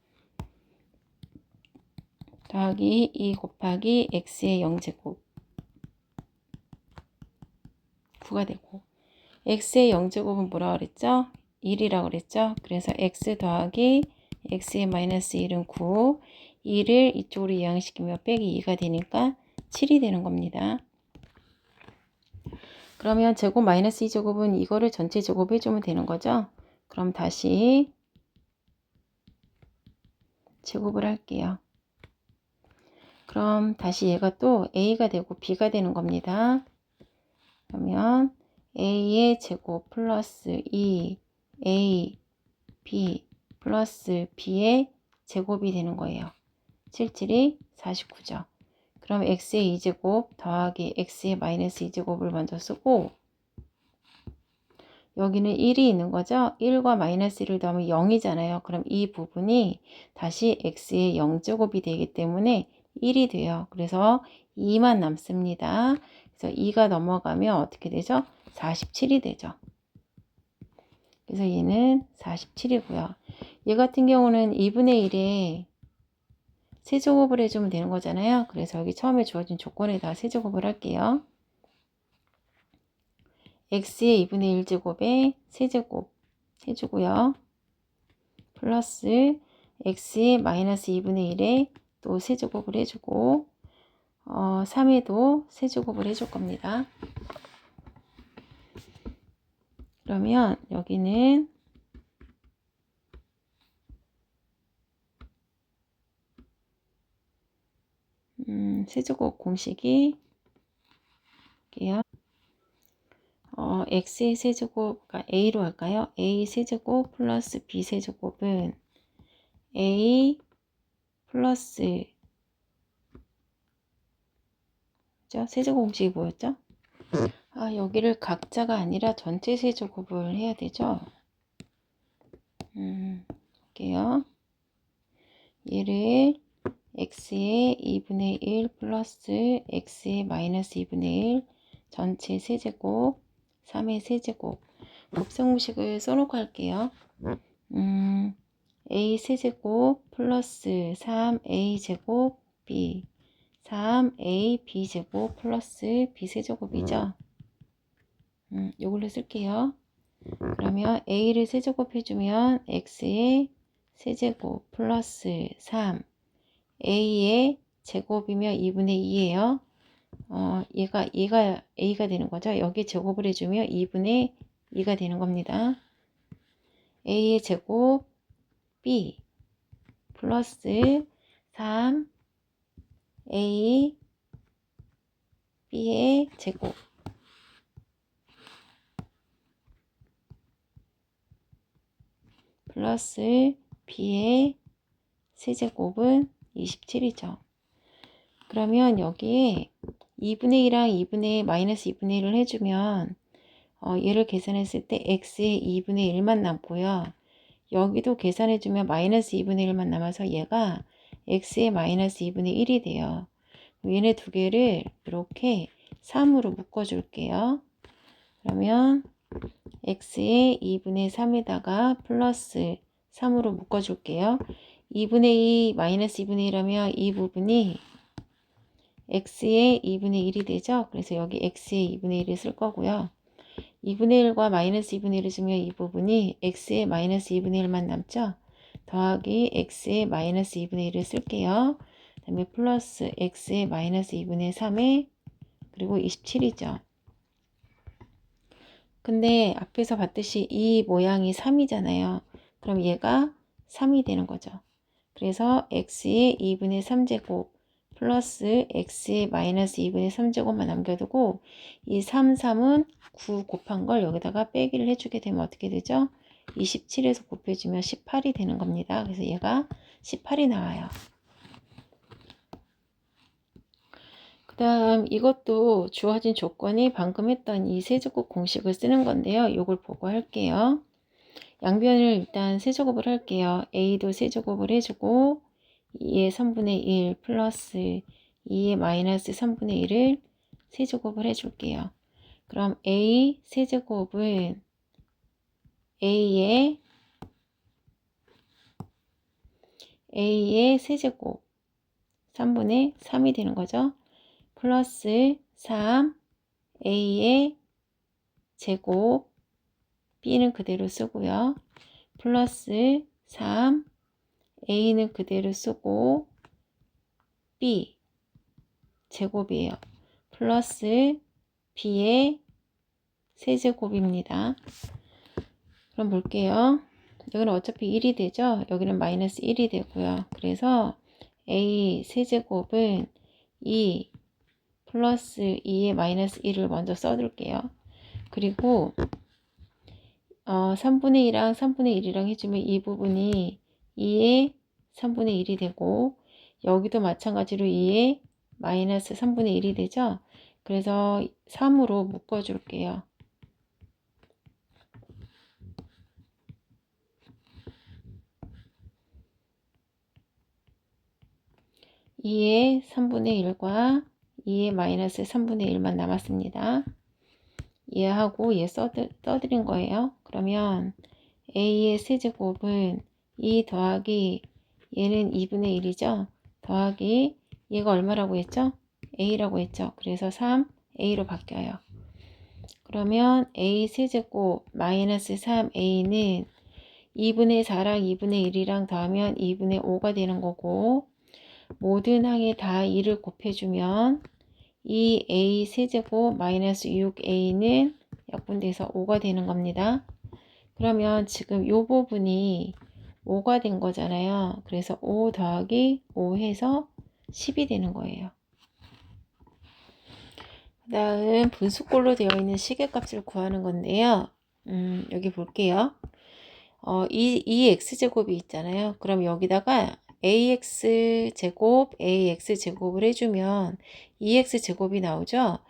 더하기 2 곱하기 x의 0제곱 9가 되고 x의 0제곱은 뭐라 그랬죠? 1이라고 그랬죠? 그래서 x 더하기 x의 마이너스 1은 9 2를 이쪽으로 이항시키면 빼기 2가 되니까 7이 되는 겁니다. 그러면 제곱 마이너스 2제곱은 이거를 전체 제곱 해주면 되는 거죠? 그럼 다시 제곱을 할게요. 그럼 다시 얘가 또 a가 되고 b가 되는 겁니다. 그러면 a의 제곱 플러스 2a b 플러스 b의 제곱이 되는 거예요. 77이 49죠. 그럼 x의 2제곱 더하기 x의 마이너스 2제곱을 먼저 쓰고 여기는 1이 있는 거죠. 1과 마이너스 1을 더하면 0이잖아요. 그럼 이 부분이 다시 x의 0제곱이 되기 때문에 1이 돼요. 그래서 2만 남습니다. 그래서 2가 넘어가면 어떻게 되죠? 47이 되죠. 그래서 얘는 47이고요. 얘 같은 경우는 2분의 1에 세제곱을 해주면 되는 거잖아요. 그래서 여기 처음에 주어진 조건에다 세제곱을 할게요. x의 2분의 1제곱에 세제곱 해주고요. 플러스 x의 마이너스 2분의 1에 또 세제곱을 해주고 3에도 세제곱을 해줄 겁니다. 그러면 여기는 세제곱 공식이 할게요. x의 세제곱, 그러니까 a로 할까요? a 세제곱 플러스 b 세제곱은 a 플러스 세제곱 공식이 뭐였죠? 여기를 각자가 아니라 전체 세제곱을 해야 되죠? 할게요. 얘를 x의 2분의 1 플러스 x의 마이너스 2분의 1 전체 세제곱 3의 세제곱 곱셈 공식을 써놓고 할게요. a 세제곱 플러스 3a 제곱 b 3a b 제곱 플러스 b 세제곱이죠. 이걸로 쓸게요. 그러면 a를 세제곱 해주면 x의 세제곱 플러스 3 a의 제곱이면 2분의 2예요. 얘가 a가 되는 거죠. 여기 제곱을 해주면 2분의 2가 되는 겁니다. a의 제곱 b 플러스 3 a b의 제곱 플러스 b의 세제곱은 27이죠. 그러면 여기에 2분의 1이랑 2분의 마이너스 2분의 1을 해주면 얘를 계산했을 때 x의 2분의 1만 남고요. 여기도 계산해주면 마이너스 2분의 1만 남아서 얘가 x의 마이너스 2분의 1이 돼요. 얘네 두 개를 이렇게 3으로 묶어줄게요. 그러면 x의 2분의 3에다가 플러스 3으로 묶어줄게요. 2분의 2 마이너스 2분의 1하면 이 부분이 x의 2분의 1이 되죠. 그래서 여기 x의 2분의 1을 쓸 거고요. 2분의 1과 마이너스 2분의 1을 주면 이 부분이 x의 마이너스 2분의 1만 남죠. 더하기 x의 마이너스 2분의 1을 쓸게요. 그 다음에 플러스 x의 마이너스 2분의 3에 그리고 27이죠. 근데 앞에서 봤듯이 이 모양이 3이잖아요. 그럼 얘가 3이 되는 거죠. 그래서 x의 2분의 3제곱 플러스 x의 마이너스 2분의 3제곱만 남겨두고 이 3, 3은 9 곱한 걸 여기다가 빼기를 해주게 되면 어떻게 되죠? 27에서 곱해주면 18이 되는 겁니다. 그래서 얘가 18이 나와요. 그 다음 이것도 주어진 조건이 방금 했던 이 세제곱 공식을 쓰는 건데요. 이걸 보고 할게요. 양변을 일단 세제곱을 할게요. a도 세제곱을 해주고 2의 3분의 1 플러스 2의 마이너스 3분의 1을 세제곱을 해줄게요. 그럼 a 세제곱은 a의 세제곱 3분의 3이 되는 거죠. 플러스 3 a의 제곱 b는 그대로 쓰고요. 플러스 3 a는 그대로 쓰고 b 제곱이에요. 플러스 b의 세제곱입니다. 그럼 볼게요. 여기는 어차피 1이 되죠. 여기는 마이너스 1이 되고요. 그래서 a 세제곱은 2 플러스 2의 마이너스 1을 먼저 써둘게요. 그리고 3분의 2랑 3분의 1이랑 해주면 이 부분이 2의 3분의 1이 되고 여기도 마찬가지로 2의 마이너스 3분의 1이 되죠. 그래서 3으로 묶어줄게요. 2의 3분의 1과 2의 마이너스 3분의 1만 남았습니다. 얘하고 얘 써드린 거예요. 그러면 a의 세제곱은 2 더하기 얘는 2분의 1이죠. 더하기 얘가 얼마라고 했죠? a라고 했죠. 그래서 3a로 바뀌어요. 그러면 a 세제곱 마이너스 3a는 2분의 4랑 2분의 1이랑 더하면 2분의 5가 되는 거고 모든 항에 다 2를 곱해주면 2a 세제곱 마이너스 6a는 약분돼서 5가 되는 겁니다. 그러면 지금 이 부분이 5가 된 거잖아요. 그래서 5 더하기 5 해서 10이 되는 거예요. 그 다음 분수꼴로 되어 있는 시계값을 구하는 건데요. 여기 볼게요. 이 x제곱이 있잖아요. 그럼 여기다가 ax제곱을 해주면 2x제곱이 나오죠.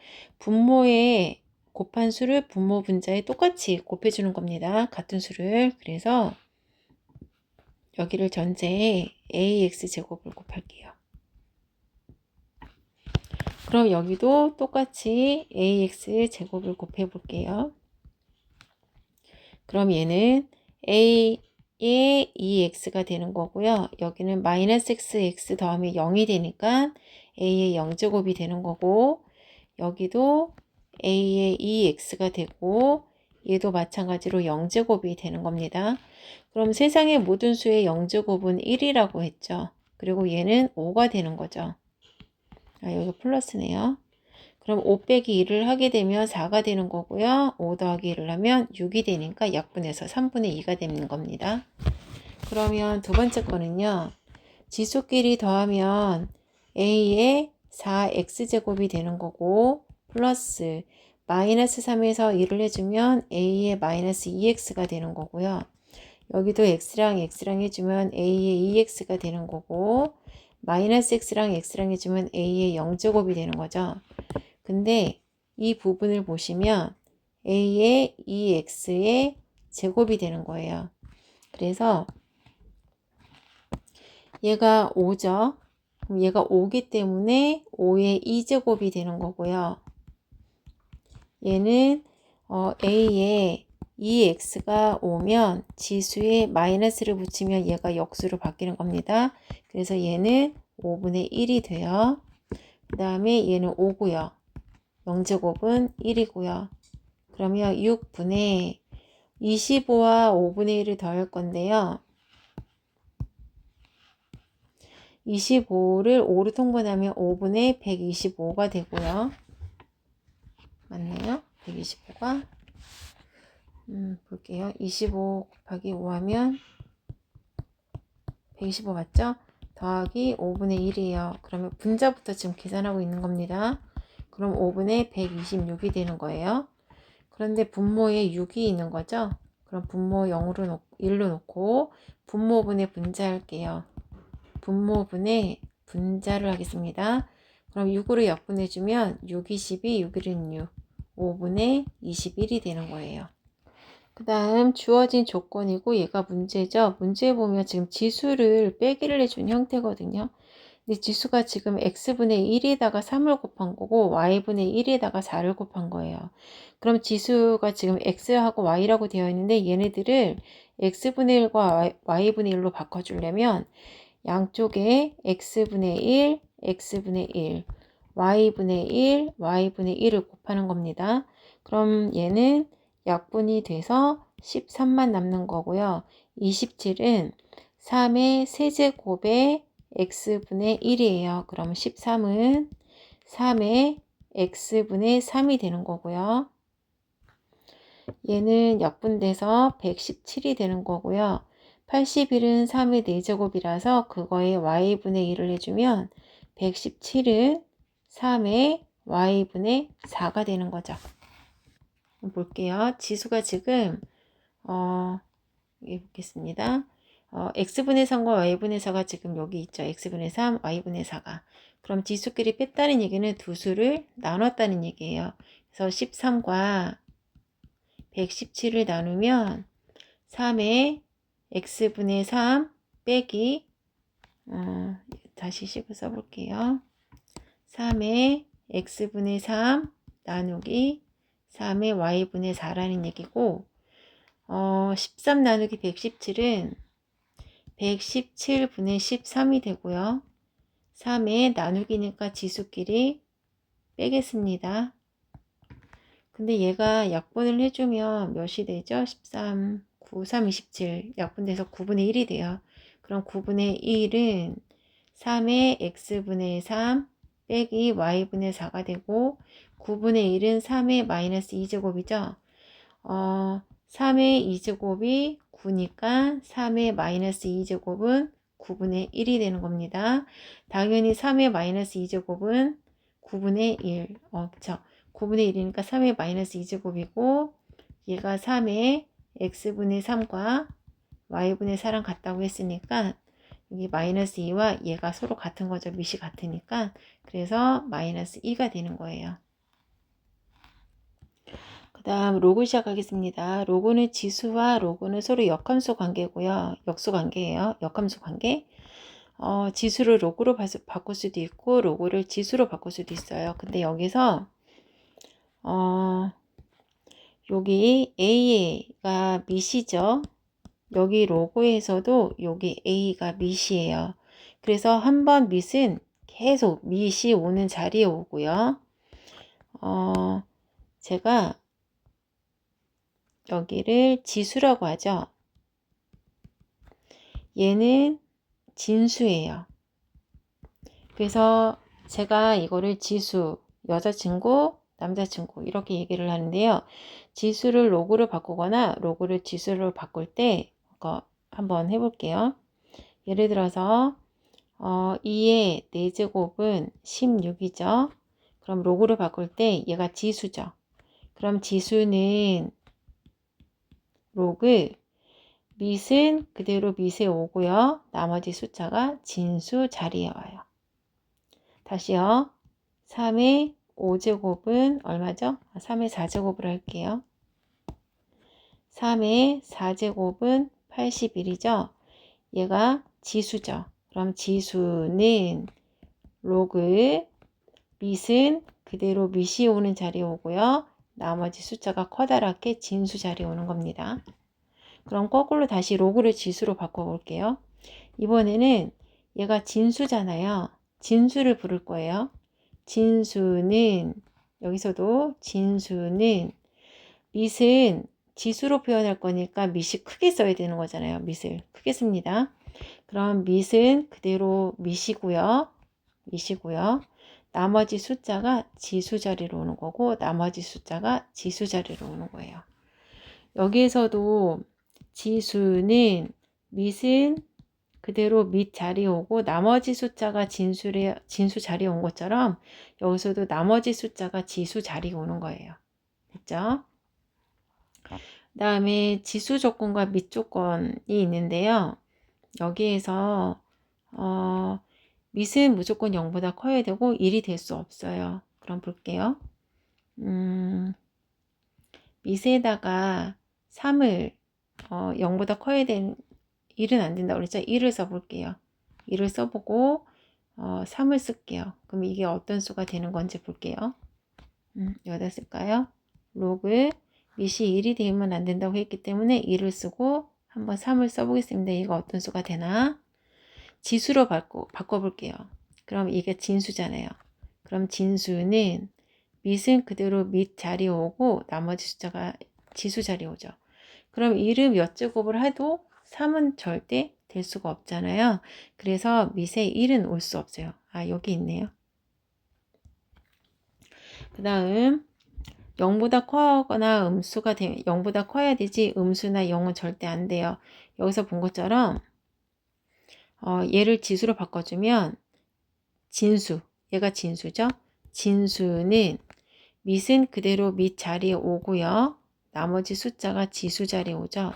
분모에 곱한 수를 분모 분자에 똑같이 곱해주는 겁니다. 같은 수를. 그래서 여기를 전체에 ax제곱을 곱할게요. 그럼 여기도 똑같이 ax제곱을 곱해 볼게요. 그럼 얘는 a의 2x가 되는 거고요. 여기는 마이너스 x 더하면 0이 되니까 a의 0제곱이 되는 거고 여기도 a의 2x가 되고 얘도 마찬가지로 0제곱이 되는 겁니다. 그럼 세상의 모든 수의 0제곱은 1이라고 했죠. 그리고 얘는 5가 되는 거죠. 여기 플러스네요. 그럼 5 빼기 2를 하게 되면 4가 되는 거고요. 5 더하기 1을 하면 6이 되니까 약분해서 3분의 2가 되는 겁니다. 그러면 두 번째 거는요. 지수끼리 더하면 a의 4x제곱이 되는 거고 플러스 마이너스 3에서 1을 해주면 a의 마이너스 2x가 되는 거고요. 여기도 x랑 해주면 a의 2x가 되는 거고 마이너스 x랑 x랑 해주면 a의 0제곱이 되는 거죠. 근데 이 부분을 보시면 a의 2x의 제곱이 되는 거예요. 그래서 얘가 5죠. 그럼 얘가 5기 때문에 5의 2제곱이 되는 거고요. 얘는 a에 2x가 오면 지수에 마이너스를 붙이면 얘가 역수로 바뀌는 겁니다. 그래서 얘는 5분의 1이 돼요. 그 다음에 얘는 5고요. 0제곱은 1이고요. 그러면 6분의 25와 5분의 1을 더할 건데요. 25를 5로 통분하면 5분의 125가 되고요. 맞나요? 125가 볼게요. 25 곱하기 5 하면 125 맞죠? 더하기 5분의 1이에요. 그러면 분자부터 지금 계산하고 있는 겁니다. 그럼 5분의 126이 되는 거예요. 그런데 분모에 6이 있는 거죠? 그럼 분모 0으로 1로 놓고 분모분의 분자 할게요. 분모분의 분자를 하겠습니다. 그럼 6으로 역분해주면 6, 22, 6, 1은 6, 5분의 21이 되는 거예요. 그 다음 주어진 조건이고 얘가 문제죠. 문제에 보면 지금 지수를 빼기를 해준 형태거든요. 근데 지수가 지금 x분의 1에다가 3을 곱한 거고 y분의 1에다가 4를 곱한 거예요. 그럼 지수가 지금 x하고 y라고 되어 있는데 얘네들을 x분의 1과 y분의 1로 바꿔주려면 양쪽에 x분의 1, x분의 1, y분의 1, y분의 1을 곱하는 겁니다. 그럼 얘는 약분이 돼서 13만 남는 거고요. 27은 3의 세제곱에 x분의 1이에요. 그럼 13은 3의 x분의 3이 되는 거고요. 얘는 약분돼서 117이 되는 거고요. 81은 3의 4제곱이라서 그거에 y분의 1을 해주면 117은 3의 y분의 4가 되는 거죠. 볼게요. 지수가 지금 여기 보겠습니다. x분의 3과 y분의 4가 지금 여기 있죠. x분의 3, y분의 4가. 그럼 지수끼리 뺐다는 얘기는 두 수를 나눴다는 얘기예요. 그래서 13과 117을 나누면 3의 x분의 3 빼기 다시 식을 써볼게요. 3의 x분의 3 나누기 3의 y분의 4라는 얘기고 13 나누기 117은 117분의 13이 되고요. 3의 나누기니까 지수끼리 빼겠습니다. 근데 얘가 약분을 해주면 몇이 되죠? 13, 9, 3, 27 약분돼서 9분의 1이 돼요. 그럼 9분의 1은 3의 x분의 3 빼기 y분의 4가 되고 9분의 1은 3의 마이너스 2제곱이죠. 3의 2제곱이 9니까 3의 마이너스 2제곱은 9분의 1이 되는 겁니다. 당연히 3의 마이너스 2제곱은 9분의 1. 그쵸. 9분의 1이니까 3의 마이너스 2제곱이고 얘가 3의 x분의 3과 y분의 4랑 같다고 했으니까 여기 마이너스 2와 얘가 서로 같은 거죠. 밑이 같으니까. 그래서 마이너스 2가 되는 거예요. 그 다음 로그 시작하겠습니다. 로그는 지수와 로그는 서로 역함수 관계고요. 역수 관계예요. 역함수 관계. 지수를 로그로 바꿀 수도 있고 로그를 지수로 바꿀 수도 있어요. 근데 여기서 여기 A가 밑이죠. 여기 로그에서도 여기 A가 밑이에요. 그래서 한번 밑은 계속 밑이 오는 자리에 오고요. 제가 여기를 지수라고 하죠. 얘는 진수예요. 그래서 제가 이거를 지수, 여자친구, 남자친구 이렇게 얘기를 하는데요. 지수를 로그로 바꾸거나 로그를 지수로 바꿀 때 한번 해볼게요. 예를 들어서 2의 4제곱은 16이죠. 그럼 로그로 바꿀 때 얘가 지수죠. 그럼 지수는 로그 밑은 그대로 밑에 오고요. 나머지 숫자가 진수 자리에 와요. 다시요. 3의 5제곱은 얼마죠? 3의 4제곱을 할게요. 3의 4제곱은 81이죠. 얘가 지수죠. 그럼 지수는 로그 밑은 그대로 밑이 오는 자리에 오고요. 나머지 숫자가 커다랗게 진수 자리에 오는 겁니다. 그럼 거꾸로 다시 로그를 지수로 바꿔볼게요. 이번에는 얘가 진수잖아요. 진수를 부를 거예요. 진수는 여기서도 진수는 밑은 지수로 표현할 거니까 밑이 크게 써야 되는 거잖아요. 밑을 크게 씁니다. 그럼 밑은 그대로 밑이고요. 나머지 숫자가 지수 자리로 오는 거고 나머지 숫자가 지수 자리로 오는 거예요. 여기에서도 지수는 밑은 그대로 밑 자리에 오고 나머지 숫자가 진수 자리에 온 것처럼 여기서도 나머지 숫자가 지수 자리에 오는 거예요. 됐죠? 그 다음에 지수 조건과 밑 조건이 있는데요. 여기에서 밑은 무조건 0보다 커야 되고 1이 될 수 없어요. 그럼 볼게요. 밑에다가 3을 0보다 커야 되는 1은 안 된다고 그랬죠? 1을 써볼게요. 1을 써보고 3을 쓸게요. 그럼 이게 어떤 수가 되는 건지 볼게요. 여기다 쓸까요? 로그 밑이 1이 되면 안 된다고 했기 때문에 1을 쓰고 한번 3을 써보겠습니다. 이거 어떤 수가 되나? 지수로 바꿔볼게요. 그럼 이게 진수잖아요. 그럼 진수는 밑은 그대로 밑 자리에 오고 나머지 숫자가 지수 자리에 오죠. 그럼 1은 몇 제곱을 해도 3은 절대 될 수가 없잖아요. 그래서 밑에 1은 올 수 없어요. 아, 여기 있네요. 그 다음 0보다 커거나 음수가 0보다 커야 되지 음수나 0은 절대 안 돼요. 여기서 본 것처럼 얘를 지수로 바꿔주면 진수, 얘가 진수죠. 진수는 밑은 그대로 밑 자리에 오고요. 나머지 숫자가 지수 자리에 오죠.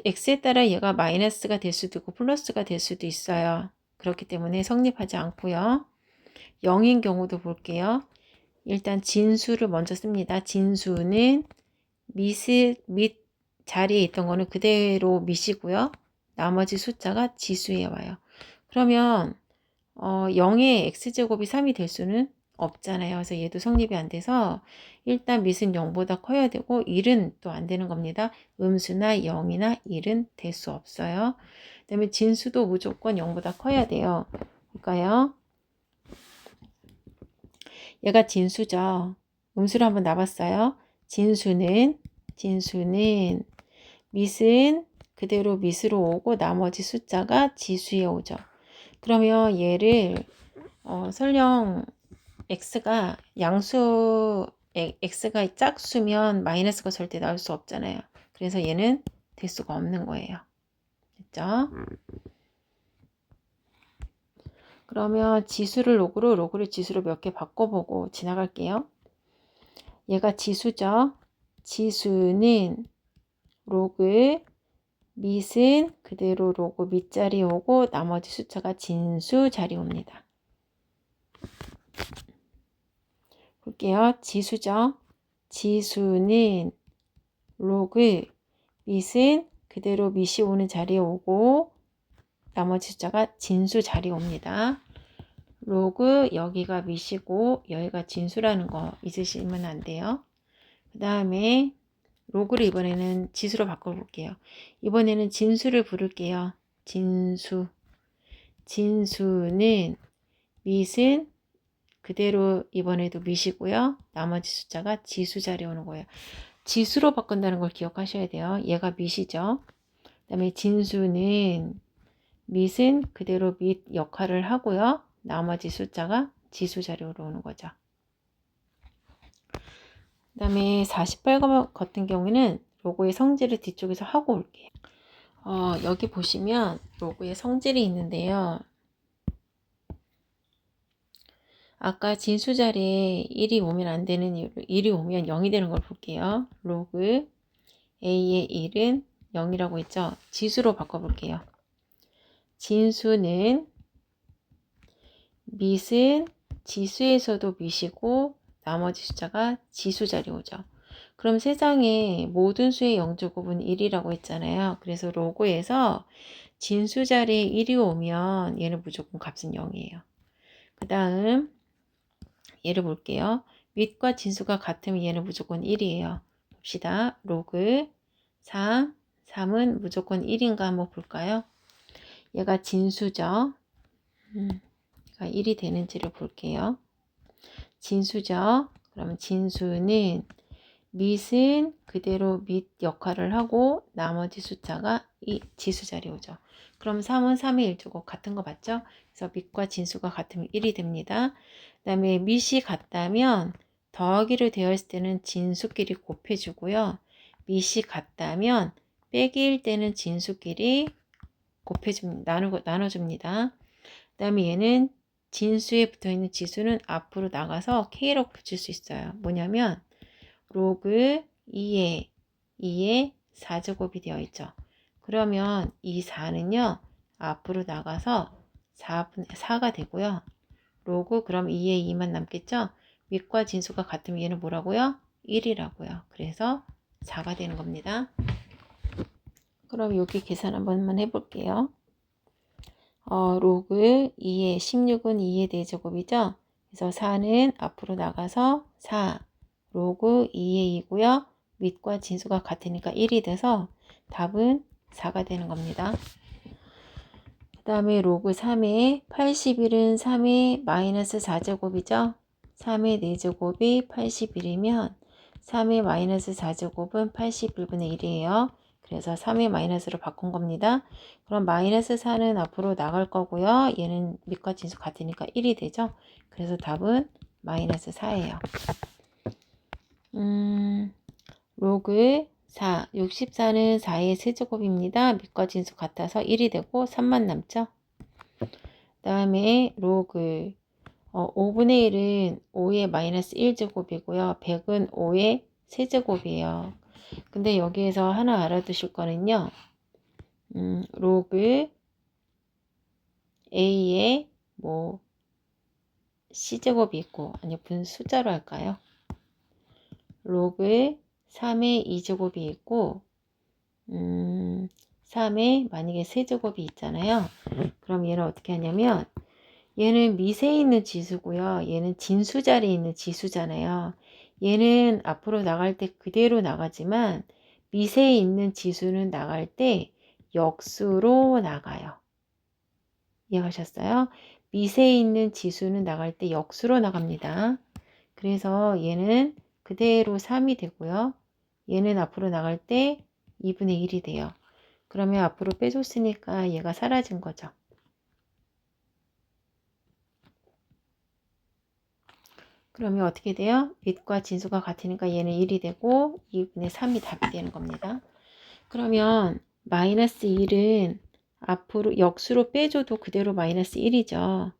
x에 따라 얘가 마이너스가 될 수도 있고 플러스가 될 수도 있어요. 그렇기 때문에 성립하지 않고요. 0인 경우도 볼게요. 일단 진수를 먼저 씁니다. 진수는 밑 자리에 있던 거는 그대로 밑이고요. 나머지 숫자가 지수에 와요. 그러면 0의 x제곱이 3이 될 수는 없잖아요. 그래서 얘도 성립이 안 돼서 일단 밑은 0보다 커야 되고 1은 또 안 되는 겁니다. 음수나 0이나 1은 될 수 없어요. 그 다음에 진수도 무조건 0보다 커야 돼요. 볼까요? 얘가 진수죠. 음수를 한번 놔봤어요. 진수는 밑은 그대로 밑으로 오고 나머지 숫자가 지수에 오죠. 그러면 얘를 설령 x가 양수 x가 짝수면 마이너스가 절대 나올 수 없잖아요. 그래서 얘는 될 수가 없는 거예요. 됐죠? 그러면 지수를 로그로 로그를 지수로 몇 개 바꿔보고 지나갈게요. 얘가 지수죠. 지수는 로그 밑은 그대로 로그 밑자리 오고 나머지 숫자가 진수 자리 옵니다. 볼게요. 지수죠. 지수는 로그 밑은 그대로 밑이 오는 자리에 오고 나머지 숫자가 진수 자리에 옵니다. 로그 여기가 밑이고 여기가 진수라는 거 잊으시면 안 돼요. 그 다음에 로그를 이번에는 지수로 바꿔볼게요. 이번에는 진수를 부를게요. 진수는 밑은 그대로 이번에도 밑이고요. 나머지 숫자가 지수 자리에 오는 거예요. 지수로 바꾼다는 걸 기억하셔야 돼요. 얘가 밑이죠. 그 다음에 진수는 밑은 그대로 밑 역할을 하고요. 나머지 숫자가 지수 자리로 오는 거죠. 그 다음에 48번 같은 경우에는 로고의 성질을 뒤쪽에서 하고 올게요. 여기 보시면 로고의 성질이 있는데요. 아까 진수 자리에 1이 오면 안 되는 이유를 1이 오면 0이 되는 걸 볼게요. 로그 A의 1은 0이라고 했죠. 지수로 바꿔볼게요. 진수는 밑은 지수에서도 밑이고 나머지 숫자가 지수 자리 오죠. 그럼 세상에 모든 수의 영제곱은 1이라고 했잖아요. 그래서 로그에서 진수 자리에 1이 오면 얘는 무조건 값은 0이에요. 그 다음 얘를 볼게요. 밑과 진수가 같으면 얘는 무조건 1이에요. 봅시다. 로그 3, 3은 무조건 1인가 한번 볼까요? 얘가 진수죠. 얘가 1이 되는지를 볼게요. 진수죠. 그러면 진수는 밑은 그대로 밑 역할을 하고 나머지 숫자가 이 지수 자리 오죠. 그럼 3은 3의 1제곱 같은 거 맞죠? 그래서 밑과 진수가 같으면 1이 됩니다. 그 다음에 밑이 같다면 더하기로 되어 있을 때는 진수끼리 곱해주고요. 밑이 같다면 빼기일 때는 진수끼리 나눠줍니다. 그 다음에 얘는 진수에 붙어있는 지수는 앞으로 나가서 K로 붙일 수 있어요. 뭐냐면 로그 2의 4제곱이 되어 있죠. 그러면 이 4는요. 앞으로 나가서 4가 되고요. 로그 그럼 2의 2만 남겠죠. 밑과 진수가 같으면 얘는 뭐라고요? 1이라고요. 그래서 4가 되는 겁니다. 그럼 여기 계산 한번만 해볼게요. 로그 2의 16은 2의 4제곱이죠. 그래서 4는 앞으로 나가서 4, 로그 2의 2고요. 밑과 진수가 같으니까 1이 돼서 답은 4가 되는 겁니다. 그 다음에 로그 3의 81은 3의 마이너스 4제곱이죠. 3의 4제곱이 81이면 3의 마이너스 4제곱은 81분의 1이에요. 그래서 3의 마이너스로 바꾼 겁니다. 그럼 마이너스 4는 앞으로 나갈 거고요. 얘는 밑과 진수 같으니까 1이 되죠. 그래서 답은 마이너스 4예요. 로그 4, 64는 4의 세제곱입니다. 밑과 진수 같아서 1이 되고 3만 남죠. 그 다음에 로그 5분의 1은 5의 마이너스 1제곱이고요. 100은 5의 세제곱이에요. 근데 여기에서 하나 알아두실 거는요. 로그 A의 뭐 C제곱이 있고 아니 분수자로 할까요? 로그 3의 2제곱이 있고 3의 만약에 세제곱이 있잖아요. 그럼 얘는 어떻게 하냐면 얘는 밑에 있는 지수고요. 얘는 진수 자리에 있는 지수잖아요. 얘는 앞으로 나갈 때 그대로 나가지만 밑에 있는 지수는 나갈 때 역수로 나가요. 이해하셨어요? 밑에 있는 지수는 나갈 때 역수로 나갑니다. 그래서 얘는 그대로 3이 되고요. 얘는 앞으로 나갈 때 2분의 1이 돼요. 그러면 앞으로 빼줬으니까 얘가 사라진 거죠. 그러면 어떻게 돼요? 밑과 진수가 같으니까 얘는 1이 되고 2분의 3이 답이 되는 겁니다. 그러면 마이너스 1은 앞으로 역수로 빼줘도 그대로 마이너스 1이죠.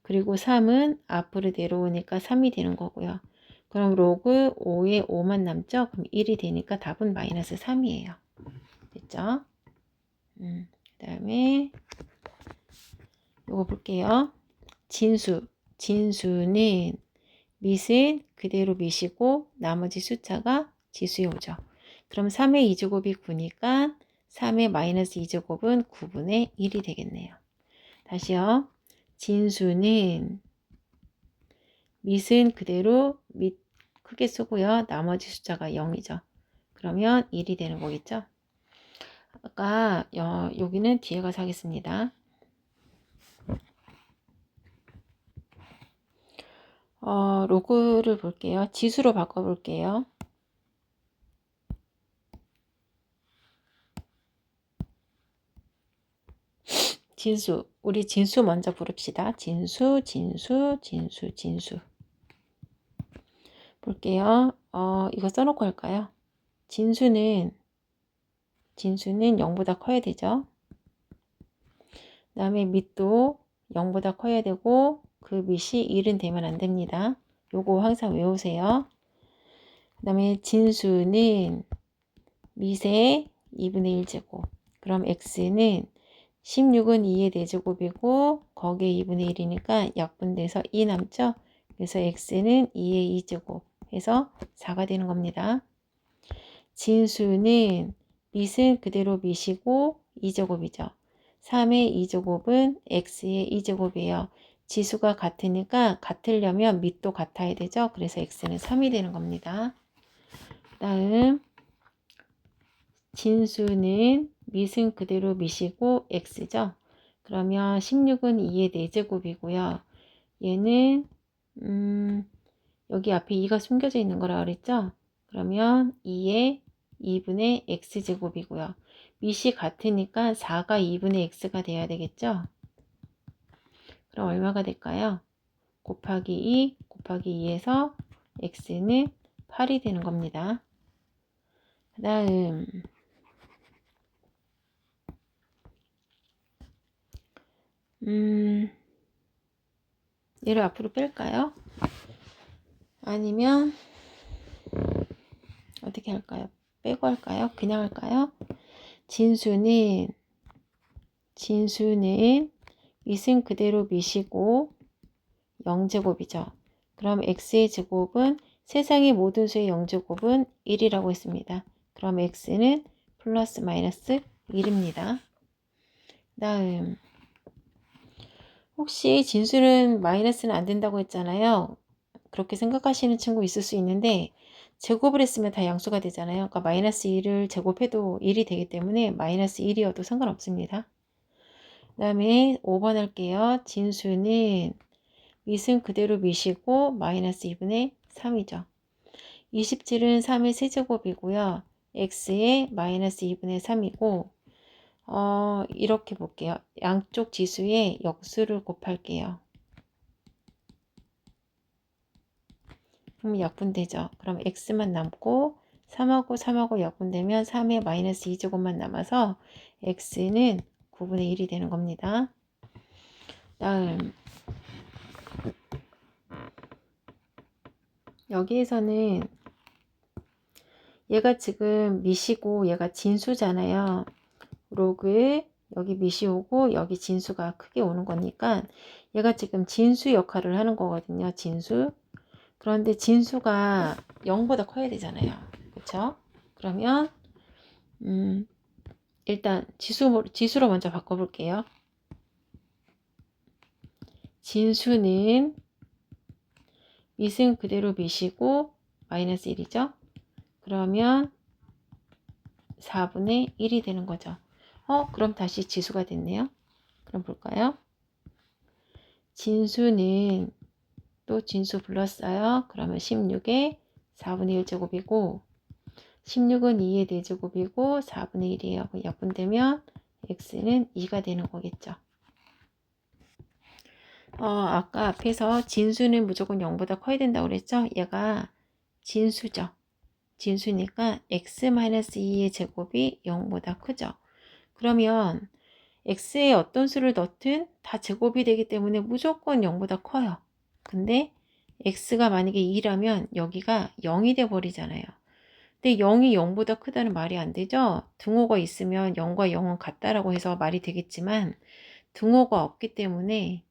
그리고 3은 앞으로 내려오니까 3이 되는 거고요. 그럼 로그 5에 5만 남죠? 그럼 1이 되니까 답은 마이너스 3이에요. 됐죠? 그 다음에 이거 볼게요. 진수는 밑은 그대로 밑이고 나머지 숫자가 지수에 오죠. 그럼 3의 2제곱이 9니까 3의 마이너스 2제곱은 9분의 1이 되겠네요. 다시요. 진수는 밑은 그대로 밑 크게 쓰고요. 나머지 숫자가 0이죠. 그러면 1이 되는 거겠죠. 아까 여기는 뒤에 가서 하겠습니다. 로그를 볼게요. 지수로 바꿔볼게요. 진수. 우리 진수 먼저 부릅시다. 진수. 볼게요. 이거 써놓고 할까요? 진수는 0보다 커야 되죠. 그 다음에 밑도 0보다 커야 되고 그 밑이 1은 되면 안 됩니다. 요거 항상 외우세요. 그 다음에 진수는 밑에 2분의 1제곱. 그럼 x는 16은 2의 4제곱이고 거기에 2분의 1이니까 약분돼서 2 남죠? 그래서 x는 2의 2제곱 해서 4가 되는 겁니다. 진수는 밑은 그대로 밑이고 2제곱이죠. 3의 2제곱은 x의 2제곱이에요. 지수가 같으니까 같으려면 밑도 같아야 되죠. 그래서 x는 3이 되는 겁니다. 다음 진수는 밑은 그대로 밑이고 x죠. 그러면 16은 2의 4제곱이고요. 얘는 여기 앞에 2가 숨겨져 있는 거라 그랬죠. 그러면 2의 2분의 x제곱이고요. 밑이 같으니까 4가 2분의 x가 돼야 되겠죠. 그럼 얼마가 될까요? 곱하기 2 곱하기 2에서 x는 8이 되는 겁니다. 그 다음 얘를 앞으로 뺄까요? 아니면 어떻게 할까요? 빼고 할까요? 그냥 할까요? 진수는 밑은 그대로 밑이고 0제곱이죠. 그럼 x의 제곱은 세상의 모든 수의 0제곱은 1이라고 했습니다. 그럼 x는 플러스 마이너스 1입니다. 다음 혹시 진수는 마이너스는 안 된다고 했잖아요. 그렇게 생각하시는 친구 있을 수 있는데 제곱을 했으면 다 양수가 되잖아요. 그러니까 마이너스 1을 제곱해도 1이 되기 때문에 마이너스 1이어도 상관없습니다. 그 다음에 5번 할게요. 진수는 밑은 그대로 밑이고 마이너스 2분의 3이죠. 27은 3의 세제곱이고요. x의 마이너스 2분의 3이고 이렇게 볼게요. 양쪽 지수에 역수를 곱할게요. 그럼 약분되죠. 그럼 x만 남고 3하고 약분되면 3의 마이너스 2제곱만 남아서 x는 9분의 1이 되는 겁니다. 다음 여기에서는 얘가 지금 밑이고 얘가 진수잖아요. 로그 여기 밑이 오고 여기 진수가 크게 오는 거니까 얘가 지금 진수 역할을 하는 거거든요. 진수. 그런데 진수가 0보다 커야 되잖아요. 그쵸? 그러면 일단 지수로 먼저 바꿔볼게요. 진수는 밑은 그대로 밑이고 마이너스 1이죠. 그러면 4분의 1이 되는 거죠. 그럼 다시 지수가 됐네요. 그럼 볼까요? 진수는 또 진수 불렀어요. 그러면 16의 4분의 1제곱이고 16은 2의 4제곱이고 4분의 1이에요. 약분되면 x는 2가 되는 거겠죠. 아까 앞에서 진수는 무조건 0보다 커야 된다고 그랬죠? 얘가 진수죠. 진수니까 x-2의 제곱이 0보다 크죠. 그러면 x에 어떤 수를 넣든 다 제곱이 되기 때문에 무조건 0보다 커요. 근데 x가 만약에 2라면 여기가 0이 돼 버리잖아요. 근데 0이 0보다 크다는 말이 안 되죠. 등호가 있으면 0과 0은 같다라고 해서 말이 되겠지만 등호가 없기 때문에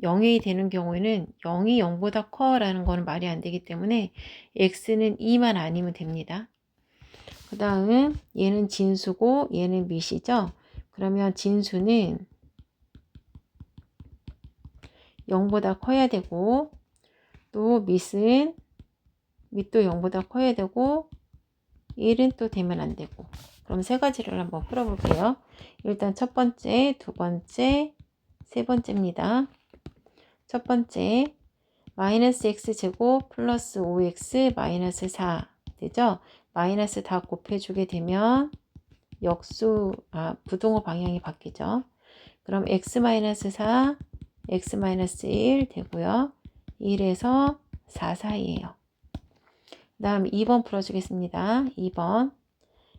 0이 되는 경우에는 0이 0보다 커 라는 거는 말이 안 되기 때문에 x는 2만 아니면 됩니다. 그 다음 얘는 진수고 얘는 밑이죠. 그러면 진수는 0보다 커야 되고 또 밑도 0보다 커야 되고 1은 또 되면 안 되고. 그럼 세 가지를 한번 풀어볼게요. 일단 첫 번째, 두 번째, 세 번째입니다. 첫 번째 마이너스 x제곱 플러스 5x 마이너스 4 되죠? 마이너스 다 곱해주게 되면 부등호 방향이 바뀌죠. 그럼 x 마이너스 4, x 마이너스 1 되고요. 1에서 4 사이에요. 그 다음 2번 풀어주겠습니다. 2번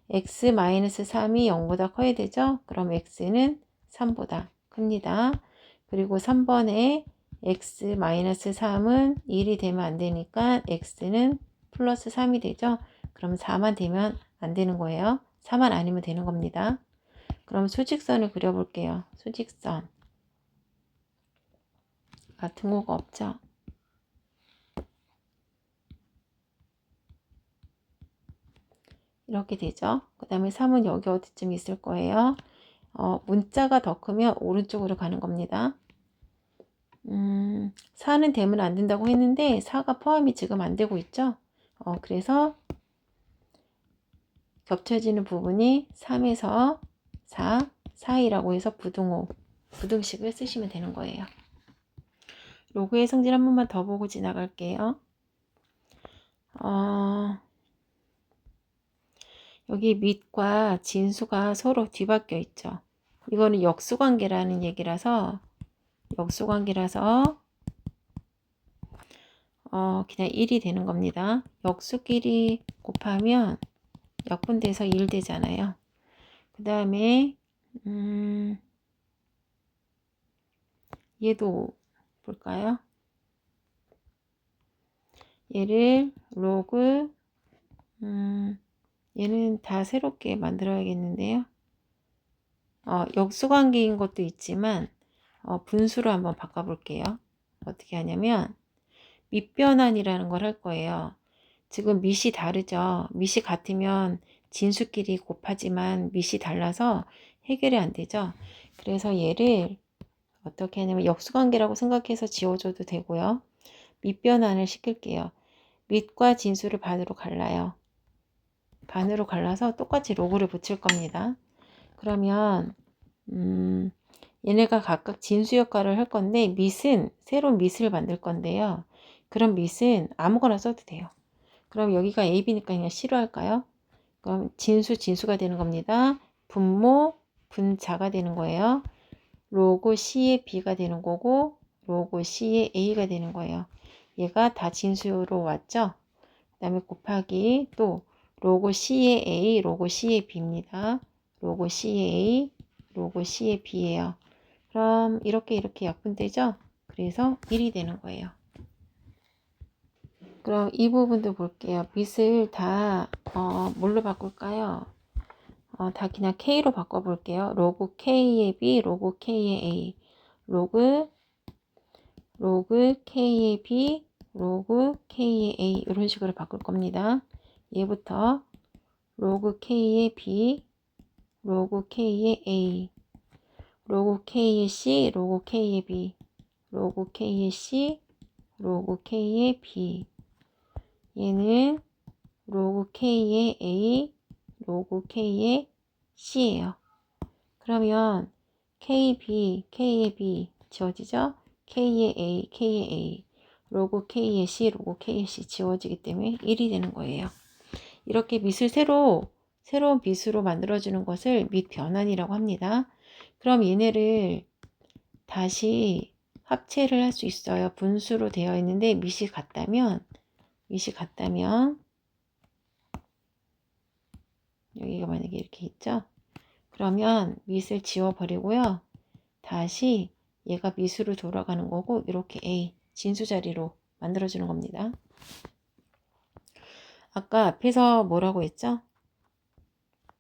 x 마이너스 3이 0보다 커야 되죠? 그럼 x는 3보다 큽니다. 그리고 3번에 x 마이너스 3은 1이 되면 안 되니까 x는 플러스 3이 되죠? 그럼 4만 되면 안 되는 거예요. 4만 아니면 되는 겁니다. 그럼 수직선을 그려볼게요. 수직선. 등호가 없죠? 이렇게 되죠. 그 다음에 3은 여기 어디쯤 있을 거예요. 문자가 더 크면 오른쪽으로 가는 겁니다. 4는 되면 안 된다고 했는데 4가 포함이 지금 안 되고 있죠. 그래서 겹쳐지는 부분이 3에서 4 사이라고 해서 부등호, 부등식을 쓰시면 되는 거예요. 로그의 성질 한 번만 더 보고 지나갈게요. 여기 밑과 진수가 서로 뒤바뀌어 있죠. 이거는 역수관계라는 얘기라서 그냥 1이 되는 겁니다. 역수끼리 곱하면 약분돼서 1 되잖아요. 그 다음에 얘도 볼까요? 얘를 로그 얘는 다 새롭게 만들어야겠는데요. 역수관계인 것도 있지만 분수로 한번 바꿔볼게요. 어떻게 하냐면 밑변환이라는 걸 할 거예요. 지금 밑이 다르죠. 밑이 같으면 진수끼리 곱하지만 밑이 달라서 해결이 안 되죠. 그래서 얘를 어떻게 하냐면 역수관계라고 생각해서 지워줘도 되고요. 밑변환을 시킬게요. 밑과 진수를 반으로 갈라요. 반으로 갈라서 똑같이 로그를 붙일 겁니다. 그러면 얘네가 각각 진수 역할을 할 건데 밑은 새로운 밑을 만들 건데요. 그럼 밑은 아무거나 써도 돼요. 그럼 여기가 A, B니까 그냥 C로 할까요? 그럼 진수가 되는 겁니다. 분모, 분자가 되는 거예요. 로그 C의 B가 되는 거고 로그 C의 A가 되는 거예요. 얘가 다 진수로 왔죠? 그 다음에 곱하기 또 로그 C의 A, 로그 C의 B입니다. 로그 C의 A, 로그 C의 B예요. 그럼 이렇게 약분되죠? 그래서 1이 되는 거예요. 그럼 이 부분도 볼게요. 밑을 다 뭘로 바꿀까요? 다 그냥 K로 바꿔볼게요. 로그 K의 B, 로그 K의 A, 로그 K의 B, 로그 K의 A 이런 식으로 바꿀 겁니다. 얘부터 로그 K의 B, 로그 K의 A, 로그 K의 C, 로그 K의 B, 로그 K의 C, 로그 K의 B. 얘는 로그 K의 A, 로그 K의 C예요. 그러면 KB, K의 B 지워지죠? K의 A, K의 A, 로그 K의 C, 로그 K의 C 지워지기 때문에 1이 되는 거예요. 이렇게 밑을 새로운 빛으로 만들어주는 것을 밑 변환이라고 합니다. 그럼 얘네를 다시 합체를 할 수 있어요. 분수로 되어 있는데 밑이 같다면 여기가 만약에 이렇게 있죠? 그러면 밑을 지워버리고요. 다시 얘가 밑으로 돌아가는 거고 이렇게 A 진수 자리로 만들어주는 겁니다. 아까 앞에서 뭐라고 했죠?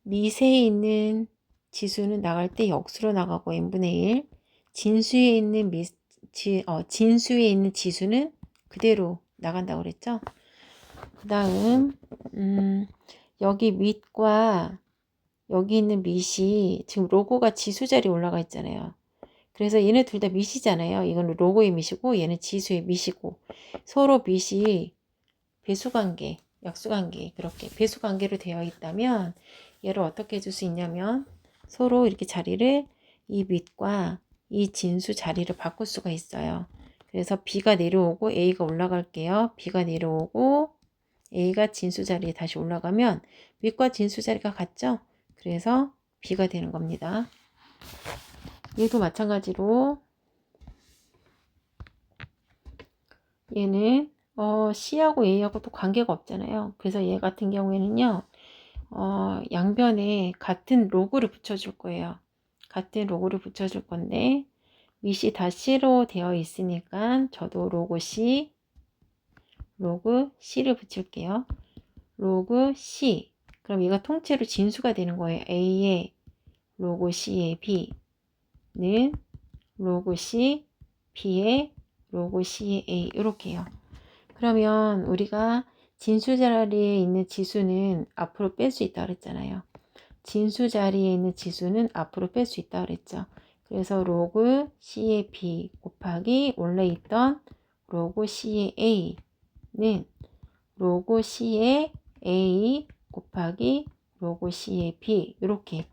밑에 있는 지수는 나갈 때 역수로 나가고 n분의 1 진수에 있는 진수에 있는 지수는 그대로 나간다고 그랬죠? 그 다음 여기 밑과 여기 있는 밑이 지금 로고가 지수 자리에 올라가 있잖아요. 그래서 얘네 둘 다 밑이잖아요. 이건 로고의 밑이고 얘는 지수의 밑이고 서로 밑이 배수관계, 역수관계 그렇게 배수관계로 되어 있다면 얘를 어떻게 해줄 수 있냐면 서로 이렇게 자리를 이 밑과 이 진수 자리를 바꿀 수가 있어요. 그래서 B가 내려오고 A가 올라갈게요. B가 내려오고 A가 진수 자리에 다시 올라가면 밑과 진수 자리가 같죠? 그래서 B가 되는 겁니다. 얘도 마찬가지로 얘는 C하고 A하고 또 관계가 없잖아요. 그래서 얘 같은 경우에는요. 양변에 같은 로그를 붙여줄 거예요. 같은 로그를 붙여줄 건데 밑이 다 C로 되어 있으니까 저도 로그 C를 붙일게요. 로그 C 그럼 얘가 통째로 진수가 되는 거예요. A의 로그 C의 B는 로그 C, B의 로그 C의 A 이렇게요. 그러면 우리가 진수 자리에 있는 지수는 앞으로 뺄 수 있다 그랬잖아요. 진수 자리에 있는 지수는 앞으로 뺄 수 있다 그랬죠. 그래서 로그 C의 B 곱하기 원래 있던 로그 C의 A는 로그 C의 A 곱하기 로그 C의 B 이렇게